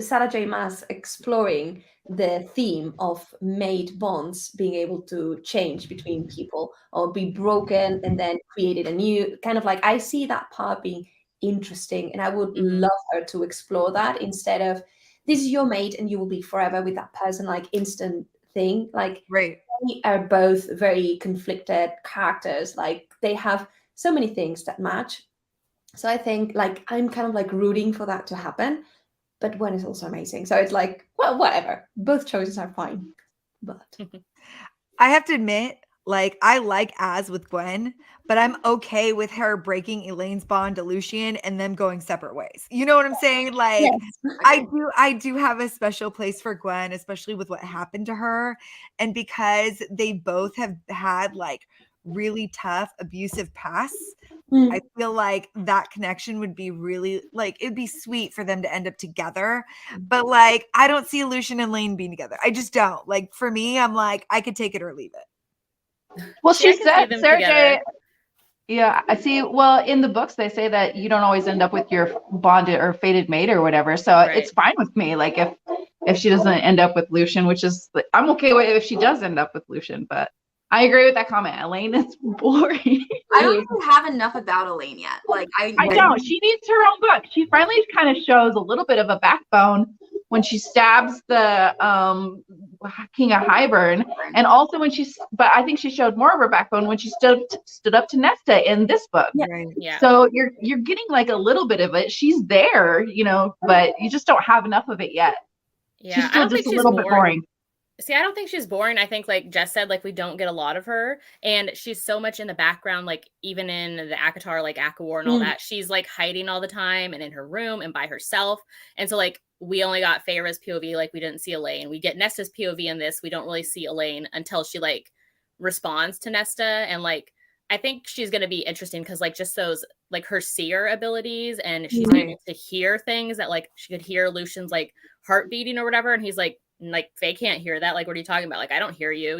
Sarah J. Maas exploring the theme of made bonds being able to change between people or be broken and then created a new kind of like I see that part being interesting, and I would love her to explore that instead of this is your mate and you will be forever with that person, like instant thing. Like right. they are both very conflicted characters. Like they have so many things that match. So I think like I'm kind of like rooting for that to happen. But Gwen is also amazing. So it's like, well, whatever. Both choices are fine. But I have to admit, like, I like Az with Gwen, but I'm okay with her breaking Elaine's bond to Lucien and them going separate ways. You know what I'm saying? Like, yes. I do have a special place for Gwen, especially with what happened to her. And because they both have had like really tough, abusive pasts, I feel like that connection would be really like it'd be sweet for them to end up together. But like I don't see Lucien and Lane being together. I just don't. Like for me, I'm like I could take it or leave it. Well, See, I she can see said, them Sarah together. J. Yeah, I see. Well, in the books, they say that you don't always end up with your bonded or fated mate or whatever. So it's fine with me. Like if she doesn't end up with Lucien, which is I'm okay with it if she does end up with Lucien. But I agree with that comment. Elaine is boring. I don't even have enough about Elaine yet. Like I don't. She needs her own book. She finally kind of shows a little bit of a backbone when she stabs the King of Hybern, and also when but I think she showed more of her backbone when she stood up to Nesta in this book. Yeah. Right. Yeah. So you're getting like a little bit of it. She's there, but you just don't have enough of it yet. Yeah. She's I still don't just think a she's little bit boring. See, I don't think she's boring. I think, like Jess said, like we don't get a lot of her, and she's so much in the background. Like even in the Acotar, like Acowar and all that, she's like hiding all the time and in her room and by herself. And so, like we only got Feyre's POV, like we didn't see Elaine. We get Nesta's POV in this. We don't really see Elaine until she like responds to Nesta, and like I think she's gonna be interesting because like just those like her seer abilities, and she's able to hear things that like she could hear Lucian's like heart beating or whatever, and he's like Faye can't hear that. Like, what are you talking about? Like, I don't hear you,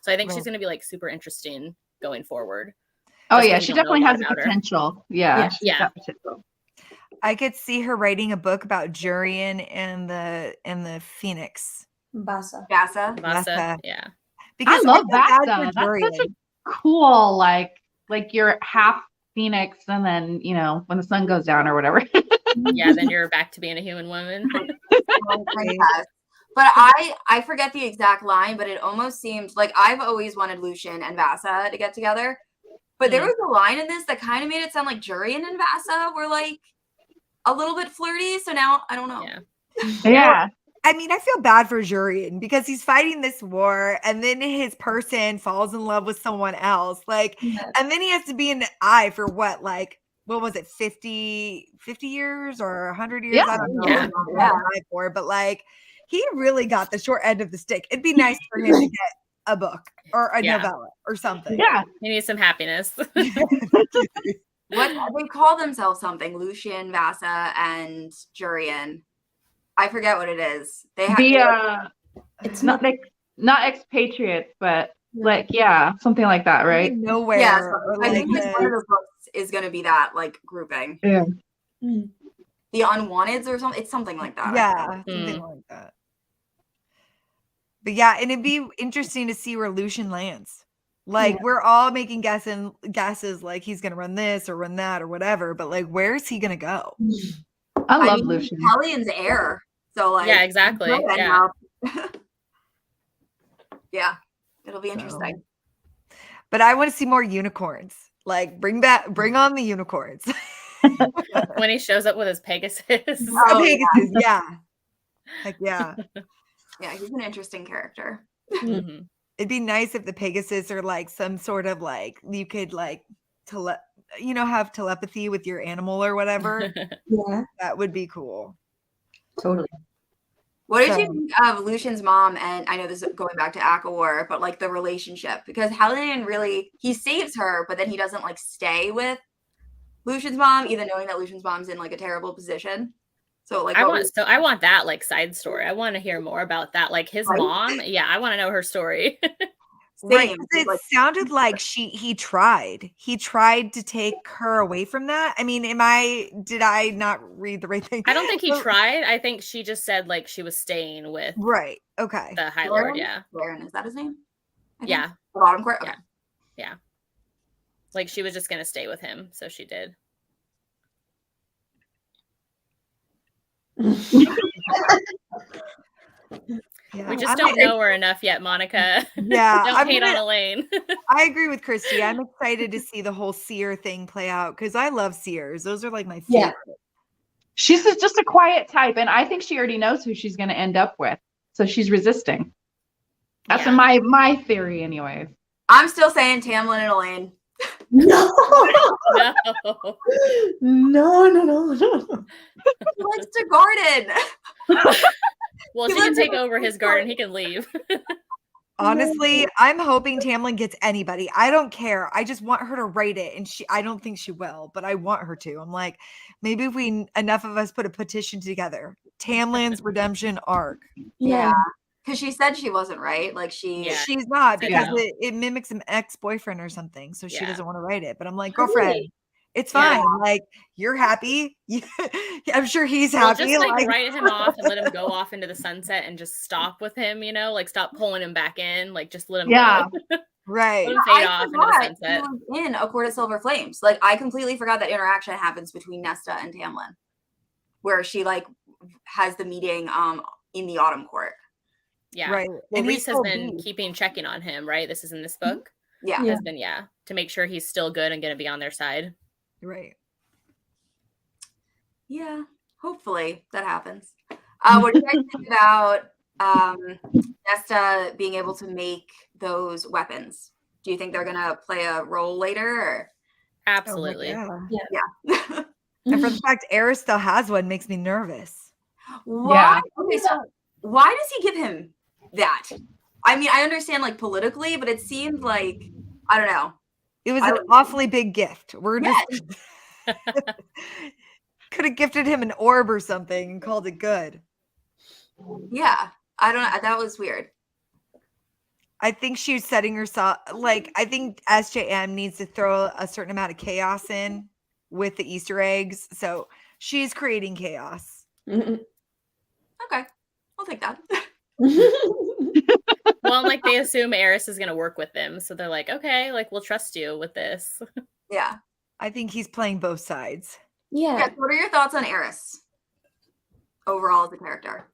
So I think she's going to be like super interesting going forward. Oh Just yeah, because she we don't know definitely a lot has the about her. potential. Yeah, she's Yeah. got potential. I could see her writing a book about Jurian and the Phoenix. Basa. Vasa. Vasa. Yeah. I Because love feel bad for Vasa. That's such a Jurian. cool, like you're half Phoenix, and then when the sun goes down or whatever. Yeah, then you're back to being a human woman. Yes. But I forget the exact line, but it almost seemed like I've always wanted Lucian and Vasa to get together. But there was a line in this that kind of made it sound like Jurian and Vasa were like a little bit flirty. So now I don't know. Yeah. I mean, I feel bad for Jurian because he's fighting this war and then his person falls in love with someone else. Like, and then he has to be in the eye for what was it, 50 years or 100 years? Yeah. I don't know. Yeah. For, but like, he really got the short end of the stick. It'd be nice for him to get a book or a novella or something. Yeah. He needs some happiness. What they call themselves something, Lucian, Vasa, and Jurian. I forget what it is. They have it's not expatriates, but something like that, right? Nowhere. Yeah, or I like think like one of the books is going to be that like grouping. Yeah. The Unwanteds or something. It's something like that. Yeah, something like that. But yeah, and it'd be interesting to see where Lucian lands. Like we're all making guesses like he's gonna run this or run that or whatever, but like where's he gonna go? I love Lucian. Hellian's heir. So like yeah, exactly. Yeah. Yeah. It'll be interesting. But I want to see more unicorns. Like bring on the unicorns. When he shows up with his Pegasus. Pegasus, yeah. Heck yeah. Yeah, he's an interesting character. Mm-hmm. It'd be nice if the Pegasus are like some sort of like you could like have telepathy with your animal or whatever. Yeah. That would be cool. Totally. What did you think of Lucian's mom? And I know this is going back to Acowar, but like the relationship, because Hellion really, he saves her, but then he doesn't like stay with Lucian's mom, even knowing that Lucian's mom's in like a terrible position. So like, I want that like side story. I want to hear more about that. Like his mom. Yeah, I want to know her story. Right. It sounded like he tried to take her away from that. I mean, did I not read the right thing? I don't think he tried. I think she just said like she was staying with right. Okay. The High Lord. Yeah. Lauren, is that his name? Yeah. The bottom court. Okay. Yeah. Like she was just gonna stay with him, so she did. Yeah. We just don't know her enough yet, Monica. Yeah. Don't hate on Elaine. I agree with Christy. I'm excited to see the whole seer thing play out because I love seers. Those are like my favorite. Yeah. She's just a quiet type, and I think she already knows who she's going to end up with. So she's resisting. That's my theory, anyways. I'm still saying Tamlin and Elaine. No. No. No. He likes to garden. Well, she can take over his garden. He can leave. Honestly, I'm hoping Tamlin gets anybody. I don't care. I just want her to write it, and I don't think she will, but I want her to. I'm like, maybe if enough of us put a petition together, Tamlin's redemption arc. Yeah, because she said she wasn't right. Like she's not because it mimics an ex-boyfriend or something, so she doesn't want to write it. But I'm like, girlfriend. It's fine. Like you're happy. I'm sure he's happy. Just like write him off and let him go off into the sunset and just stop with him, like stop pulling him back in. Like just let him go. Right. Let him fade off into the sunset. He was in A Court of Silver Flames. Like I completely forgot that interaction happens between Nesta and Tamlin. Where she like has the meeting in the Autumn Court. Yeah. Right. And Reese has been checking on him, right? This is in this book. Yeah. Has been, to make sure he's still good and gonna be on their side. Right. Yeah, hopefully that happens. What do you guys think about Nesta being able to make those weapons? Do you think they're gonna play a role later? Or? Absolutely. Oh, yeah. And for the fact Eris still has one makes me nervous. Why? Yeah. Okay, so why does he give him that? I mean, I understand like politically, but it seemed like I don't know. It was an awfully big gift. We're just could have gifted him an orb or something and called it good. Yeah. I don't know. That was weird. I think she was setting herself I think SJM needs to throw a certain amount of chaos in with the Easter eggs. So She's creating chaos. Mhm. Okay, I'll take that. Well, like they assume Eris is gonna work with them, so they're like, okay, like we'll trust you with this. Yeah. I think he's playing both sides. Yeah. Yeah. So what are your thoughts on Eris overall as a character?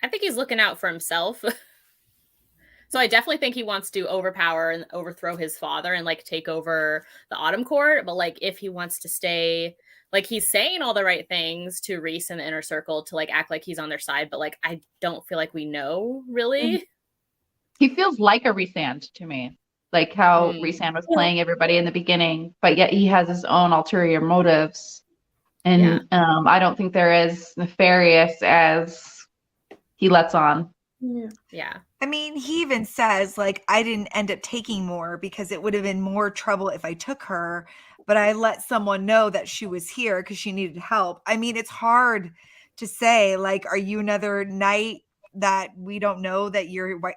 I think he's looking out for himself. So I definitely think he wants to overpower and overthrow his father and like take over the Autumn Court. But like if he wants to stay, like he's saying all the right things to Rhys in the inner circle to like act like he's on their side, but like I don't feel like we know really. He feels like a Rhysand to me, like how Mm. Rhysand was playing everybody in the beginning, but yet he has his own ulterior motives, and I don't think they're as nefarious as he lets on. Yeah. I mean, he even says, like, I didn't end up taking more because it would have been more trouble if I took her, but I let someone know that she was here because she needed help. I mean, it's hard to say, like, are you another knight that we don't know that you're white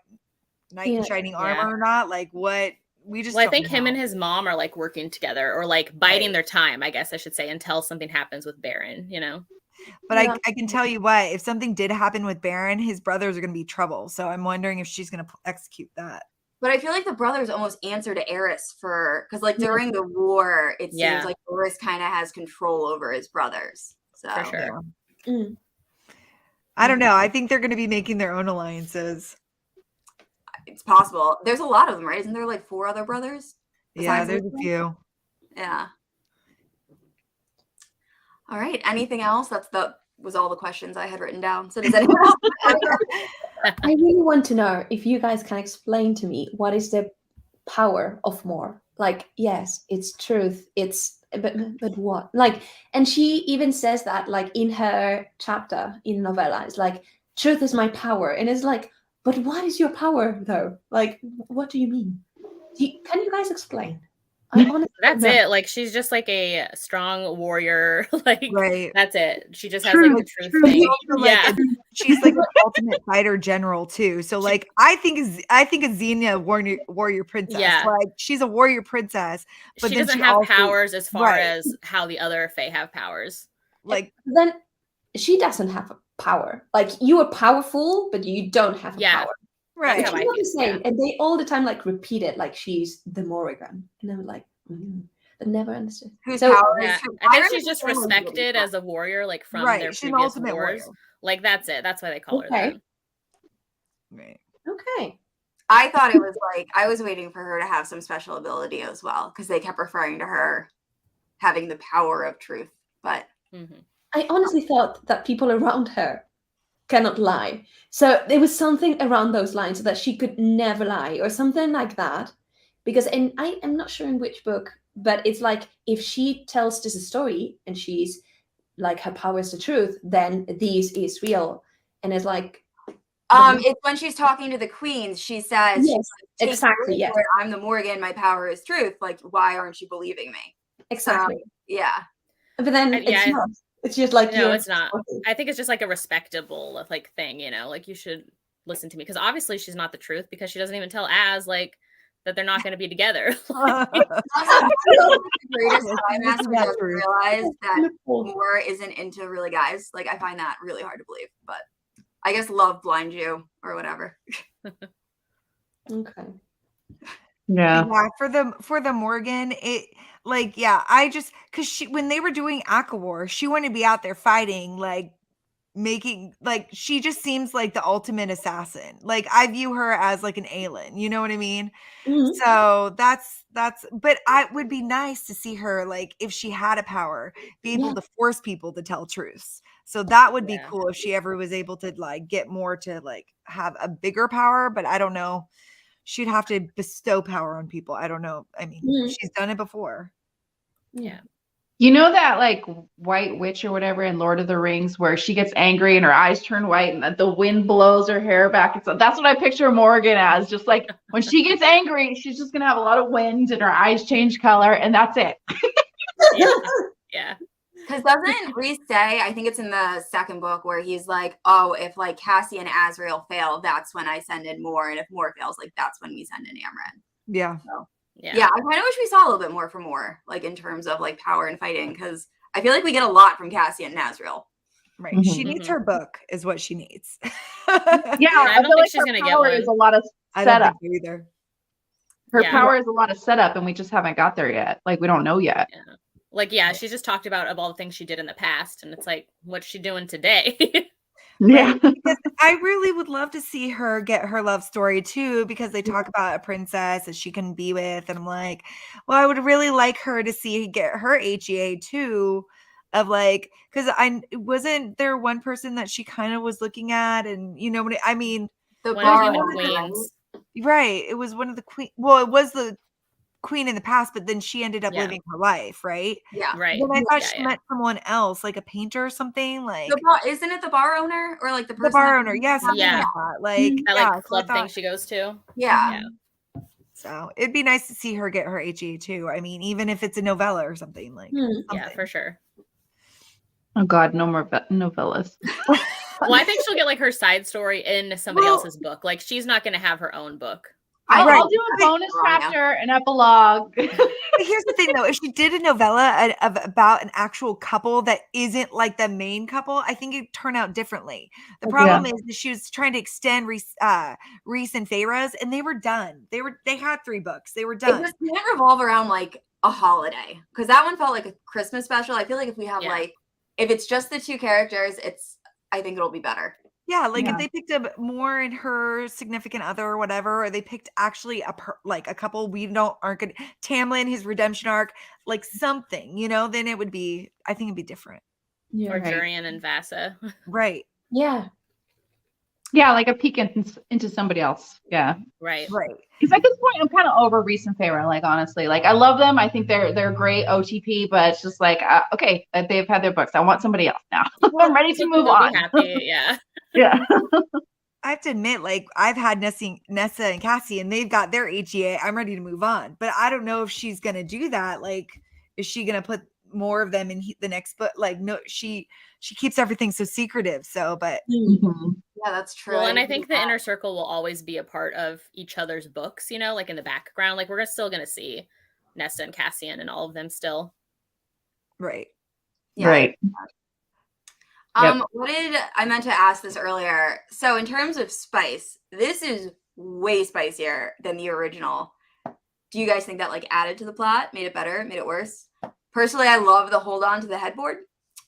knight in shining armor or not? Like, what? We just Well, I don't think him know. and his mom are like working together or like biding their time, I guess I should say, until something happens with Baron, you know? But I can tell you what, if something did happen with Baron, his brothers are going to be trouble. So I'm wondering if she's going to execute that. But I feel like the brothers almost answer to Eris because like during the war, it seems like Eris kind of has control over his brothers. So For sure. I don't know. I think they're going to be making their own alliances. It's possible. There's a lot of them, right? Isn't there like 4 other brothers? Yeah, besides there's this a one? few. Yeah. All right. Anything else? Was all the questions I had written down. So does anyone else? I really want to know if you guys can explain to me what is the power of more. Like, yes, it's truth. But what? Like, and she even says that like in her chapter in novella, it's like truth is my power, and it's like, but what is your power though? Like, what do you mean? Can you guys explain? I honestly That's don't know. it. Like she's just like a strong warrior. Like Right. that's it. She just has like the truth thing. Like, she's like an ultimate fighter general too. So like I think Xenia warrior princess. Yeah. Like she's a warrior princess, but she then doesn't she have also, powers as far as how the other Fae have powers. like Then she doesn't have a power. Like you are powerful, but you don't have a power. right. That's how It's I not the feel, same. And they all the time like repeat it like she's the Morrigan. And I'm like, but never understood. Whose So power Yeah, is true. I think Iron she's is just the same with respected Lily. as a warrior, like from Right, their she's an previous ultimate wars. warrior. Like that's it. That's why they call her that. Right. Okay. I thought it was like I was waiting for her to have some special ability as well because they kept referring to her having the power of truth. But I honestly thought that people around her cannot lie. So there was something around those lines so that she could never lie or something like that. Because, and I am not sure in which book, but it's like if she tells this a story and she's like her power is the truth, then this is real. And it's like, it's when she's talking to the queens, she says, yes, exactly, yes. I'm the Morgan, my power is truth. Like, why aren't you believing me? Exactly. So, yeah. But then it's not. It's just like no, it's not. I think it's just like a respectable like thing, you know, like you should listen to me because obviously she's not the truth because she doesn't even tell Az like that they're not going to be together. The greatest time master doesn't realize that Moore isn't into really guys. Like I find that really hard to believe, but I guess love blinds you or whatever. Okay. Yeah. For the Morgan, it like I just because when they were doing Acowar, she wanted to be out there fighting, like making like she just seems like the ultimate assassin. Like I view her as like an Aelin, you know what I mean? So that's but I would be nice to see her like if she had a power, be able to force people to tell truths. So that would be cool if she ever was able to like get more to like have a bigger power, but I don't know. She'd have to bestow power on people. I don't know. I mean, she's done it before. Yeah. You know that like white witch or whatever in Lord of the Rings where she gets angry and her eyes turn white and the wind blows her hair back. So that's what I picture Morgan as. Just like when she gets angry, she's just going to have a lot of wind and her eyes change color and that's it. Yeah. Because doesn't Rhys say, I think it's in the second book where he's like, oh, if like Cassie and Azrael fail, that's when I send in Moore. And if Moore fails, like that's when we send in Amren. Yeah. So, yeah, I kind of wish we saw a little bit more from Moore, like in terms of like power and fighting. Because I feel like we get a lot from Cassian and Nazriel. Right. Mhm. She needs her book, is what she needs. Yeah, I I don't feel think like she's her gonna get power one. is a lot of I don't setup. think so either. Her Yeah. power is a lot of setup, and we just haven't got there yet. Like, we don't know yet. Yeah. Like, yeah, she just talked about of all the things she did in the past, and it's like, what's she doing today? Yeah. Because I really would love to see her get her love story too, because they talk about a princess that she can be with, and I'm like, well, I would really like her to see get her HEA too, of like, because wasn't there one person that she kind of was looking at, and you know what I mean, The One of bar the owner, queens. right? It was one of the queen. Well, it was the queen in the past, but then she ended up Yeah. living her life, right? Yeah. Right. Then I thought Yeah, she yeah. met someone else, like a painter or something, like Isn't it the bar owner or like the the person bar that- owner. Yeah, something Yeah. like that. Like, That yeah, like so I club thing thought, she goes to. Yeah. Yeah. so it'd be nice to see her get her HE too. I mean, even if it's a novella or something, like Hmm. Yeah, something. for sure. Oh God, no more novellas. Well, I think she'll get like her side story in somebody Well- else's book. Like, she's not going to have her own book. I'll Right. do a bonus Oh, yeah. chapter, an epilogue. But here's the thing, though: if she did a novella about an actual couple that isn't like the main couple, I think it'd turn out differently. The problem is that she was trying to extend Reese and Feyre's, and they were done. They had 3 books. They were It done. just can't revolve around like a holiday, because that one felt like a Christmas special. I feel like if we have Yeah. like, if it's just the 2 characters, I think it'll be better. Yeah, like Yeah. if they picked up more in her significant other or whatever, or they picked actually like a couple we aren't gonna Tamlin, his redemption arc, like something, then it would be. I think it'd be different. Yeah. Or Right. Jurian and Vasa. Right. Yeah. Yeah, like a peek into somebody else. Yeah. Right. Right. Because at this point, I'm kind of over Reese and Feyre. Like, honestly, like I love them. I think they're great OTP, but it's just like, okay, they've had their books. I want somebody else now. I'm ready to move They'll on. Be happy. Yeah. Yeah. I have to admit, like I've had Nessa and Cassie, and they've got their HEA. I'm ready to move on, but I don't know if she's gonna do that. Like, is she gonna put more of them in the next book? Like, no, she keeps everything so secretive. So, but Mhm. Yeah, that's true. Well, and didn't I think think the that. inner circle will always be a part of each other's books, like in the background. Like, we're still going to see Nesta and Cassian and all of them still. right. Yeah. Right. What did I meant to ask this earlier? So in terms of spice, this is way spicier than the original. Do you guys think that like added to the plot, made it better, made it worse? Personally, I love the hold on to the headboard,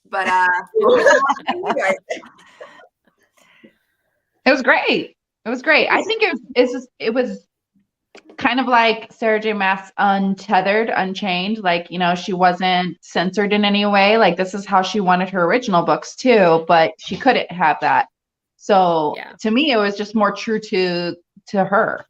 but It was great. It was great. I think it was kind of like Sarah J. Maas untethered, unchained. Like, she wasn't censored in any way. Like, this is how she wanted her original books too, but she couldn't have that. So Yeah. to me, it was just more true to her.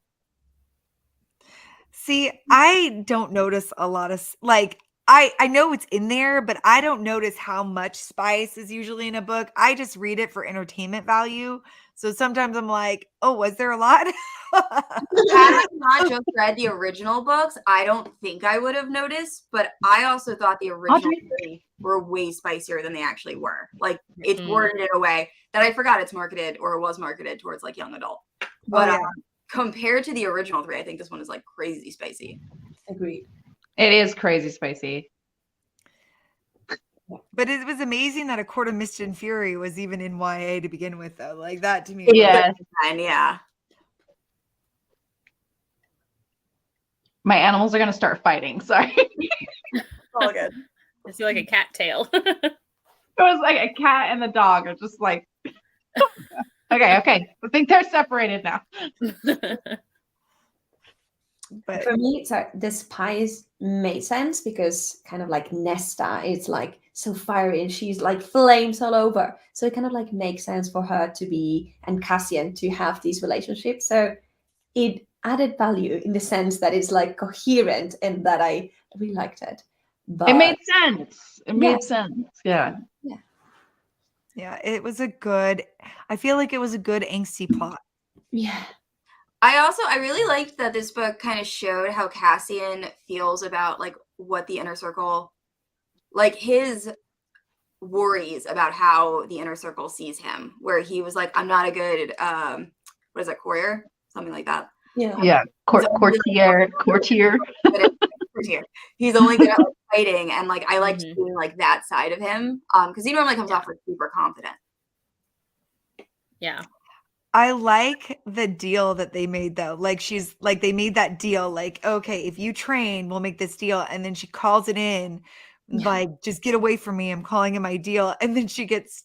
See, I don't notice a lot of like. I know it's in there, but I don't notice how much spice is usually in a book. I just read it for entertainment value. So sometimes I'm like, oh, was there a lot? had I not just read the original books, I don't think I would have noticed. But I also thought the original three were way spicier than they actually were. Like, it's worded in a way that I forgot it's marketed, or it was marketed towards like young adult. But compared to the original 3, I think this one is like crazy spicy. Agreed. It is crazy spicy. But it was amazing that A Court of Mist and Fury was even in YA to begin with, though. Like, that to me was Yeah. And yeah. My animals are going to start fighting. Sorry. All good. I see like a cat tail. It was like a cat and the dog are just like, okay. I think they're separated now. but For me, so the spice made sense because kind of like Nesta is like so fiery and she's like flames all over. So it kind of like makes sense for her to be, and Cassian to have these relationships. So it added value in the sense that it's like coherent and that I really liked it. But It made sense. It Yeah. made sense. Yeah. yeah, it was I feel like it was a good angsty plot. yeah. I really liked that this book kind of showed how Cassian feels about like what the inner circle, like his worries about how the inner circle sees him, where he was like, I'm not a good what is it, courier? Something like that. Yeah. Yeah. Courtier. Courtier. He's only good at like fighting, and like I liked Mhm. seeing like that side of him. Because he normally comes off like super confident. Yeah. I like the deal that they made though. Like she's like they made that deal like, okay, if you train, we'll make this deal. And then she calls it in, like, just get away from me. I'm calling in my deal. And then she gets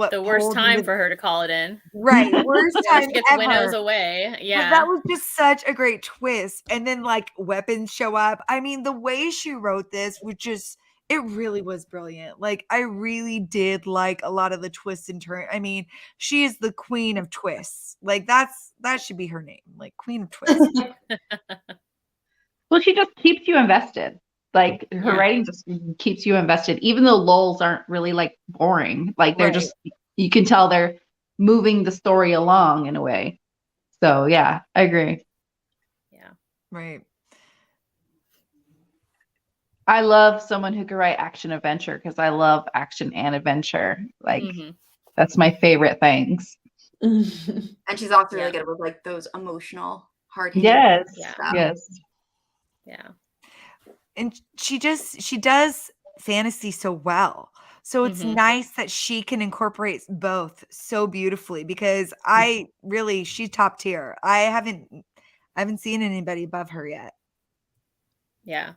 The worst pulled time into- for her to call it in. right, worst Yeah, time she gets winnows ever. away. But Yeah. that was just such a great twist. And then like weapons show up. I mean, the way she wrote this was just it really was brilliant. Like I really did like a lot of the twists and turns. I mean, she is the queen of twists. Like that should be her name. Like queen of twists. Well, she just keeps you invested. Like her Yeah. writing just keeps you invested, even though lulls aren't really like boring. Like they're Right. just you can tell they're moving the story along in a way. So yeah, I agree. Yeah. Right. I love someone who can write action adventure because I love action and adventure. Like Mhm. that's my favorite things. And she's also really Yeah. good with like those emotional, hard-hitting Yes. Yeah. stuff. Yes. Yeah. And she does fantasy so well. So it's Mhm. nice that she can incorporate both so beautifully because she's top tier. I haven't seen anybody above her yet. Yeah.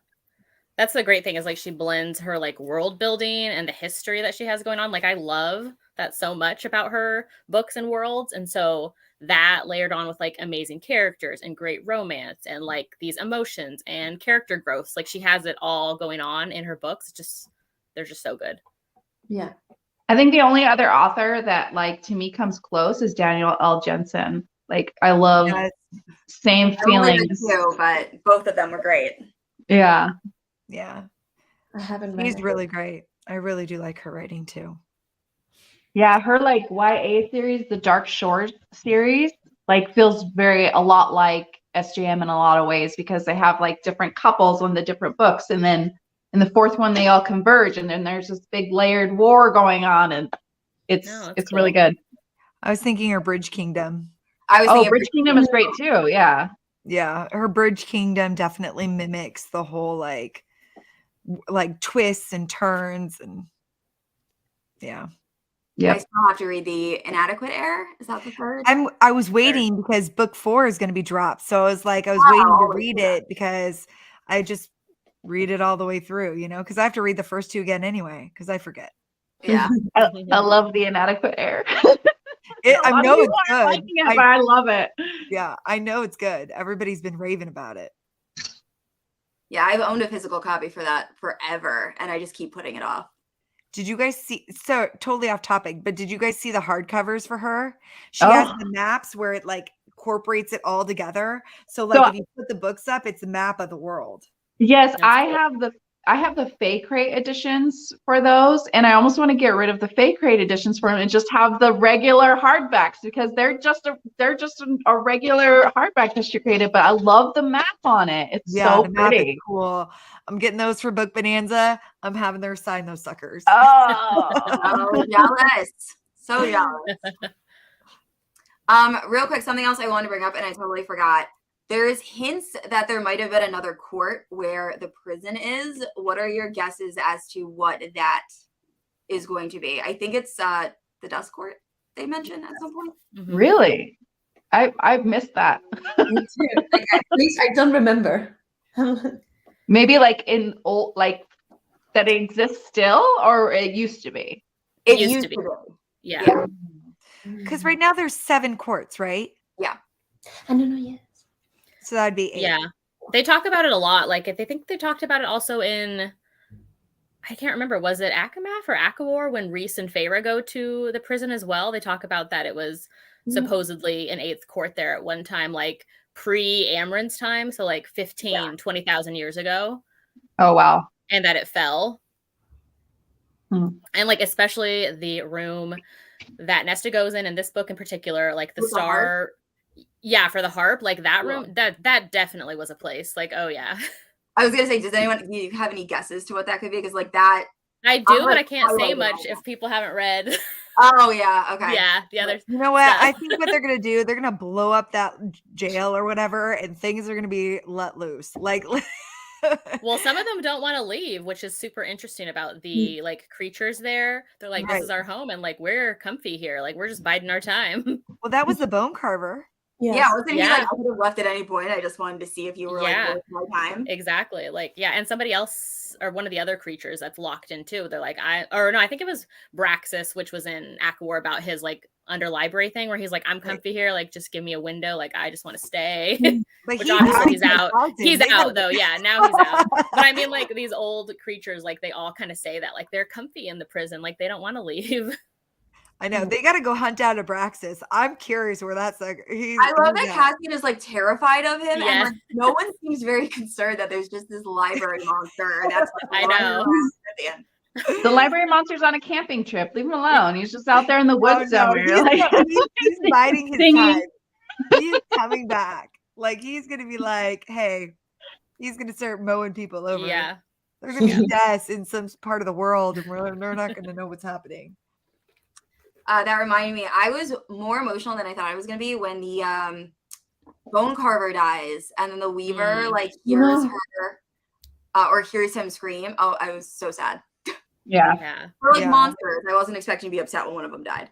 That's the great thing is like she blends her like world building and the history that she has going on. Like I love that so much about her books and worlds. And so that layered on with like amazing characters and great romance and like these emotions and character growths. Like she has it all going on in her books. They're just so good. Yeah. I think the only other author that like to me comes close is Daniel L. Jensen. Like I love Yes. same I only read feelings. two, but both of them were great. Yeah. Yeah. I haven't read He's it. really great. I really do like her writing too. Yeah, her like YA series, the Dark Shores series, like feels a lot like SJM in a lot of ways because they have like different couples on the different books, and then in the fourth one they all converge, and then there's this big layered war going on, and it's really good. I was thinking her Bridge Kingdom. Bridge Kingdom is great too. Yeah. Yeah, her Bridge Kingdom definitely mimics the whole like twists and turns and yeah. Yeah. I still have to read the Inadequate Heir. Is that the third? I was waiting because book 4 is going to be dropped. So I was waiting to read it because I just read it all the way through, because I have to read the first 2 again anyway because I forget. Yeah. I love the Inadequate Heir. I know it's good. Liking it, but I love it. Yeah, I know it's good. Everybody's been raving about it. Yeah, I've owned a physical copy for that forever, and I just keep putting it off. Did you guys see? So totally off topic, but did you guys see the hardcovers for her? She has the maps where it like incorporates it all together. So like if you put the books up, it's a map of the world. Yes, I have the Fake Rate editions for those, and I almost want to get rid of the Fake Rate editions for them and just have the regular hardbacks because they're just a regular hardback that she created. But I love the map on it; it's so the map pretty. is cool. I'm getting those for Book Bonanza. I'm having her sign those suckers. Oh, jealous! So jealous. Real quick, something else I wanted to bring up, and I totally forgot. There's hints that there might have been another court where the prison is. What are your guesses as to what that is going to be? I think it's the Dust Court they mentioned at some point. Mm-hmm. Really? I've missed that. Me too. Like, at least I don't remember. Maybe like in old, like that it exists still, or it used to be. It used to be. Yeah. Because right now there's 7 courts, right? Yeah. I don't know yet. So that'd be 8. Yeah. They talk about it a lot. Like, they think they talked about it also in, I can't remember, was it Akamath or Acowar when Rhys and Feyre go to the prison as well? They talk about that it was supposedly an 8th court there at one time, like pre-Amren's time. So like 20,000 years ago. Oh, wow. And that it fell. Hmm. And like, especially the room that Nesta goes in this book in particular, like the star... Yeah, for the harp, like that room, that definitely was a place. Like, oh yeah. I was gonna say, does anyone have any guesses to what that could be? Because like that, I do, but I can't say much if people haven't read. Oh yeah, okay. Yeah, the other. You know what? I think what they're gonna do, they're gonna blow up that jail or whatever, and things are gonna be let loose. Like Well, some of them don't want to leave, which is super interesting about the like creatures there. They're like, this is our home, and like we're comfy here. Like we're just biding our time. Well, that was the bone carver. Yeah, wasn't he like, Yeah. I could have left at any point. I just wanted to see if you were like Yeah. worth my time. Exactly. Like, yeah, and somebody else or one of the other creatures that's locked in too. They're like, I think it was Braxis, which was in Acowar about his like under library thing where he's like, I'm comfy here, like just give me a window, like I just want to stay. But Which obviously he's out. He's They out gotta- though. Yeah, now he's out. But I mean, like these old creatures, like they all kind of say that, like they're comfy in the prison, like they don't want to leave. I know they got to go hunt down Abraxas. I'm curious where that's like. I love that Cassian is like terrified of him, Yeah. and like no one seems very concerned that there's just this library monster. And that's like, I know. at the end. The library monster's on a camping trip. Leave him alone. He's just out there in the woods somewhere. He's biding his Singing. time. He's coming back. Like he's gonna be like, hey, he's gonna start mowing people over. Yeah. There's gonna be deaths in some part of the world, and they're not gonna know what's happening. That reminded me, I was more emotional than I thought I was gonna be when the bone carver dies, and then the weaver like hears her or hears him scream. Oh, I was so sad. Yeah. Yeah. We're like Yeah. monsters. I wasn't expecting to be upset when one of them died.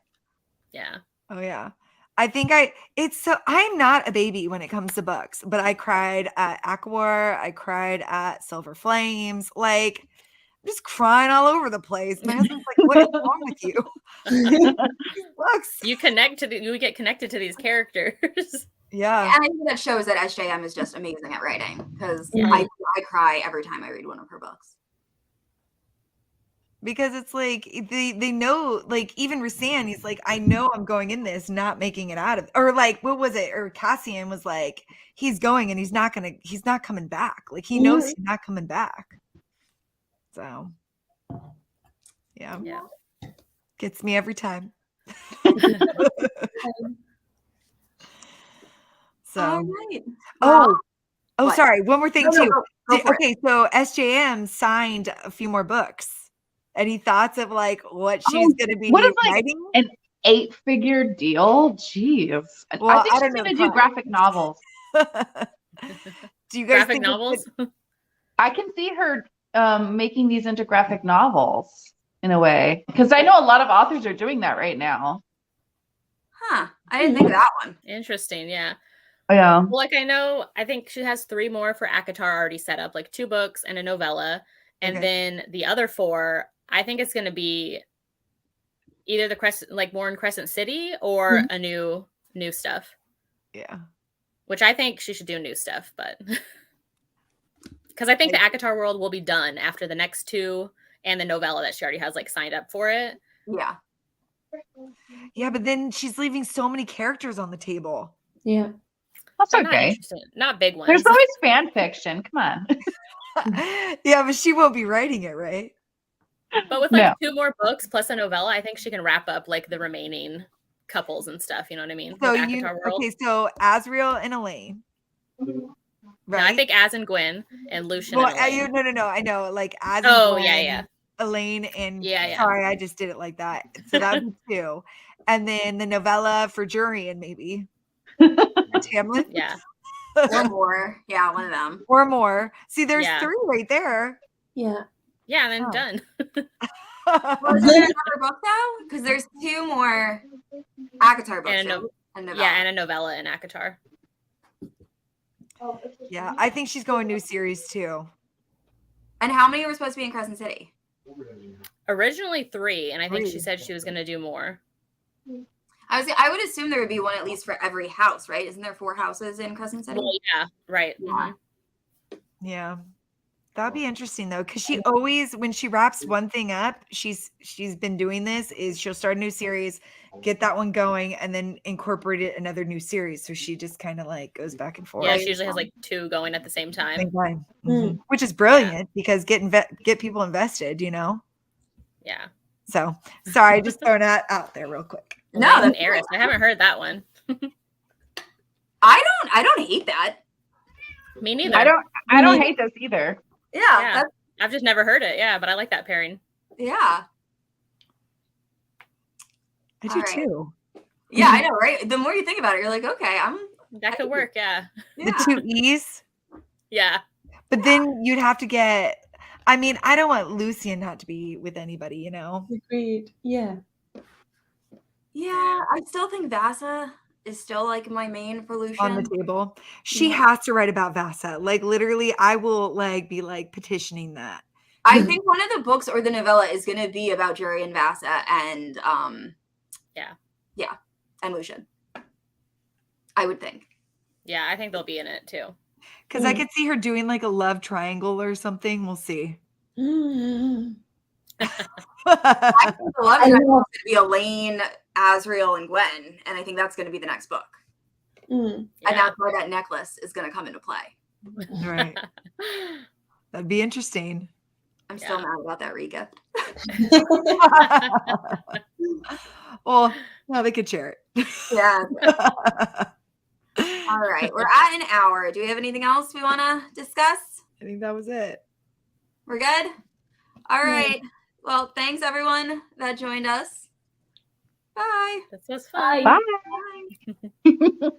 Yeah. Oh yeah. I think I'm not a baby when it comes to books, but I cried at Acowar. I cried at Silver Flames. Like I'm just crying all over the place. My husband's like, what is wrong with you? These books. You get connected to these characters. Yeah. And I think that shows that SJM is just amazing at writing because Yeah. I cry every time I read one of her books. Because it's like they know, like even Rasan, he's like, I know I'm going in this, not making it out of, or like what was it? Or Cassian was like, he's going and he's not coming back. Like he knows he's not coming back. So yeah. Yeah. Gets me every time. So All right. oh what? sorry, one more thing No, too. go for it. Okay, so SJM signed a few more books. Any thoughts of like what she's gonna be what is, like, writing? An 8-figure deal? Jeez. Well, I think I she's don't know gonna the do price. graphic novels. Do you guys Graphic think it's novels? I can see her making these into graphic novels in a way. Because I know a lot of authors are doing that right now. Huh. I didn't think of that one. Interesting. Yeah. Yeah. Well, like I think she has 3 more for Acotar already set up, like 2 books and a novella. And Okay. then the other 4, I think it's going to be either the Crescent, like more in Crescent City or a new stuff, Yeah. which I think she should do new stuff, but because I think the Acotar world will be done after the next 2 and the novella that she already has like signed up for it. Yeah. Yeah, but then she's leaving so many characters on the table. Yeah. That's I'm not okay. interested. Not big ones. There's always fan fiction. Come on. Yeah, but she won't be writing it, right? But with like No. 2 more books plus a novella, I think she can wrap up like the remaining couples and stuff. You know what I mean? So With Acotar world. okay, so Azriel and Elaine. No, Right? I think Az and Gwen and Lucian. well, and Elaine. no, I know. Like Az and Oh, Gwen, yeah. Elaine and Yeah. sorry, I just did it like that. So that would be 2. And then the novella for Jurian, maybe. Tamlin. Yeah. Or more. Yeah, one of them. Or more. See, there's Yeah. 3 right there. Yeah. Yeah, and then Oh. done. Well, is there another book now? Because there's 2 more Acotar books. And a right? And Yeah, and a novella in Acotar. Yeah, I think she's going new series too. And how many were supposed to be in Crescent City? Originally 3, and I think she 3. said she was going to do more. I would assume there would be one at least for every house, right? Isn't there 4 houses in Crescent City? Well, yeah, right. Yeah. Yeah. That'd be interesting though, because she always, when she wraps one thing up, she's been doing this, is she'll start a new series, get that one going, and then incorporate it another new series. So she just kind of like goes back and forth. Yeah, she usually has like 2 going at the same time. Same time. Mm. Which is brilliant because get people invested, you know. Yeah. So sorry, just throwing that out there real quick. No, Elaine that's Eris. I haven't heard that one. I don't hate that. Me neither. I don't hate this either. Yeah. Yeah. That's, I've just never heard it. Yeah, but I like that pairing. yeah. I do All right. too. Yeah, I know, right? The more you think about it, you're like, okay, That could work. Yeah. yeah. The 2 E's. Yeah. But then you'd have to get. I mean, I don't want Lucian not to be with anybody, you know. Agreed. Yeah. Yeah, I still think Vasa is still like my main for Lucian. On the table, she Yeah. has to write about Vasa. Like literally, I will like be like petitioning that. I think one of the books or the novella is going to be about Jerry and Vasa and and Lucian. I would think. Yeah, I think they'll be in it too. Because I could see her doing like a love triangle or something. We'll see. Mm. I think the love triangle is going to be Elaine, Azriel, and Gwen, and I think that's going to be the next book. Mm. Yeah. And that's where that necklace is going to come into play. Right. That'd be interesting. I'm still mad about that regift. Well, now they could share it. Yeah. All right. We're at an hour. Do we have anything else we want to discuss? I think that was it. We're good? All right. Well, thanks everyone that joined us. Bye. This was fun. Bye. Bye.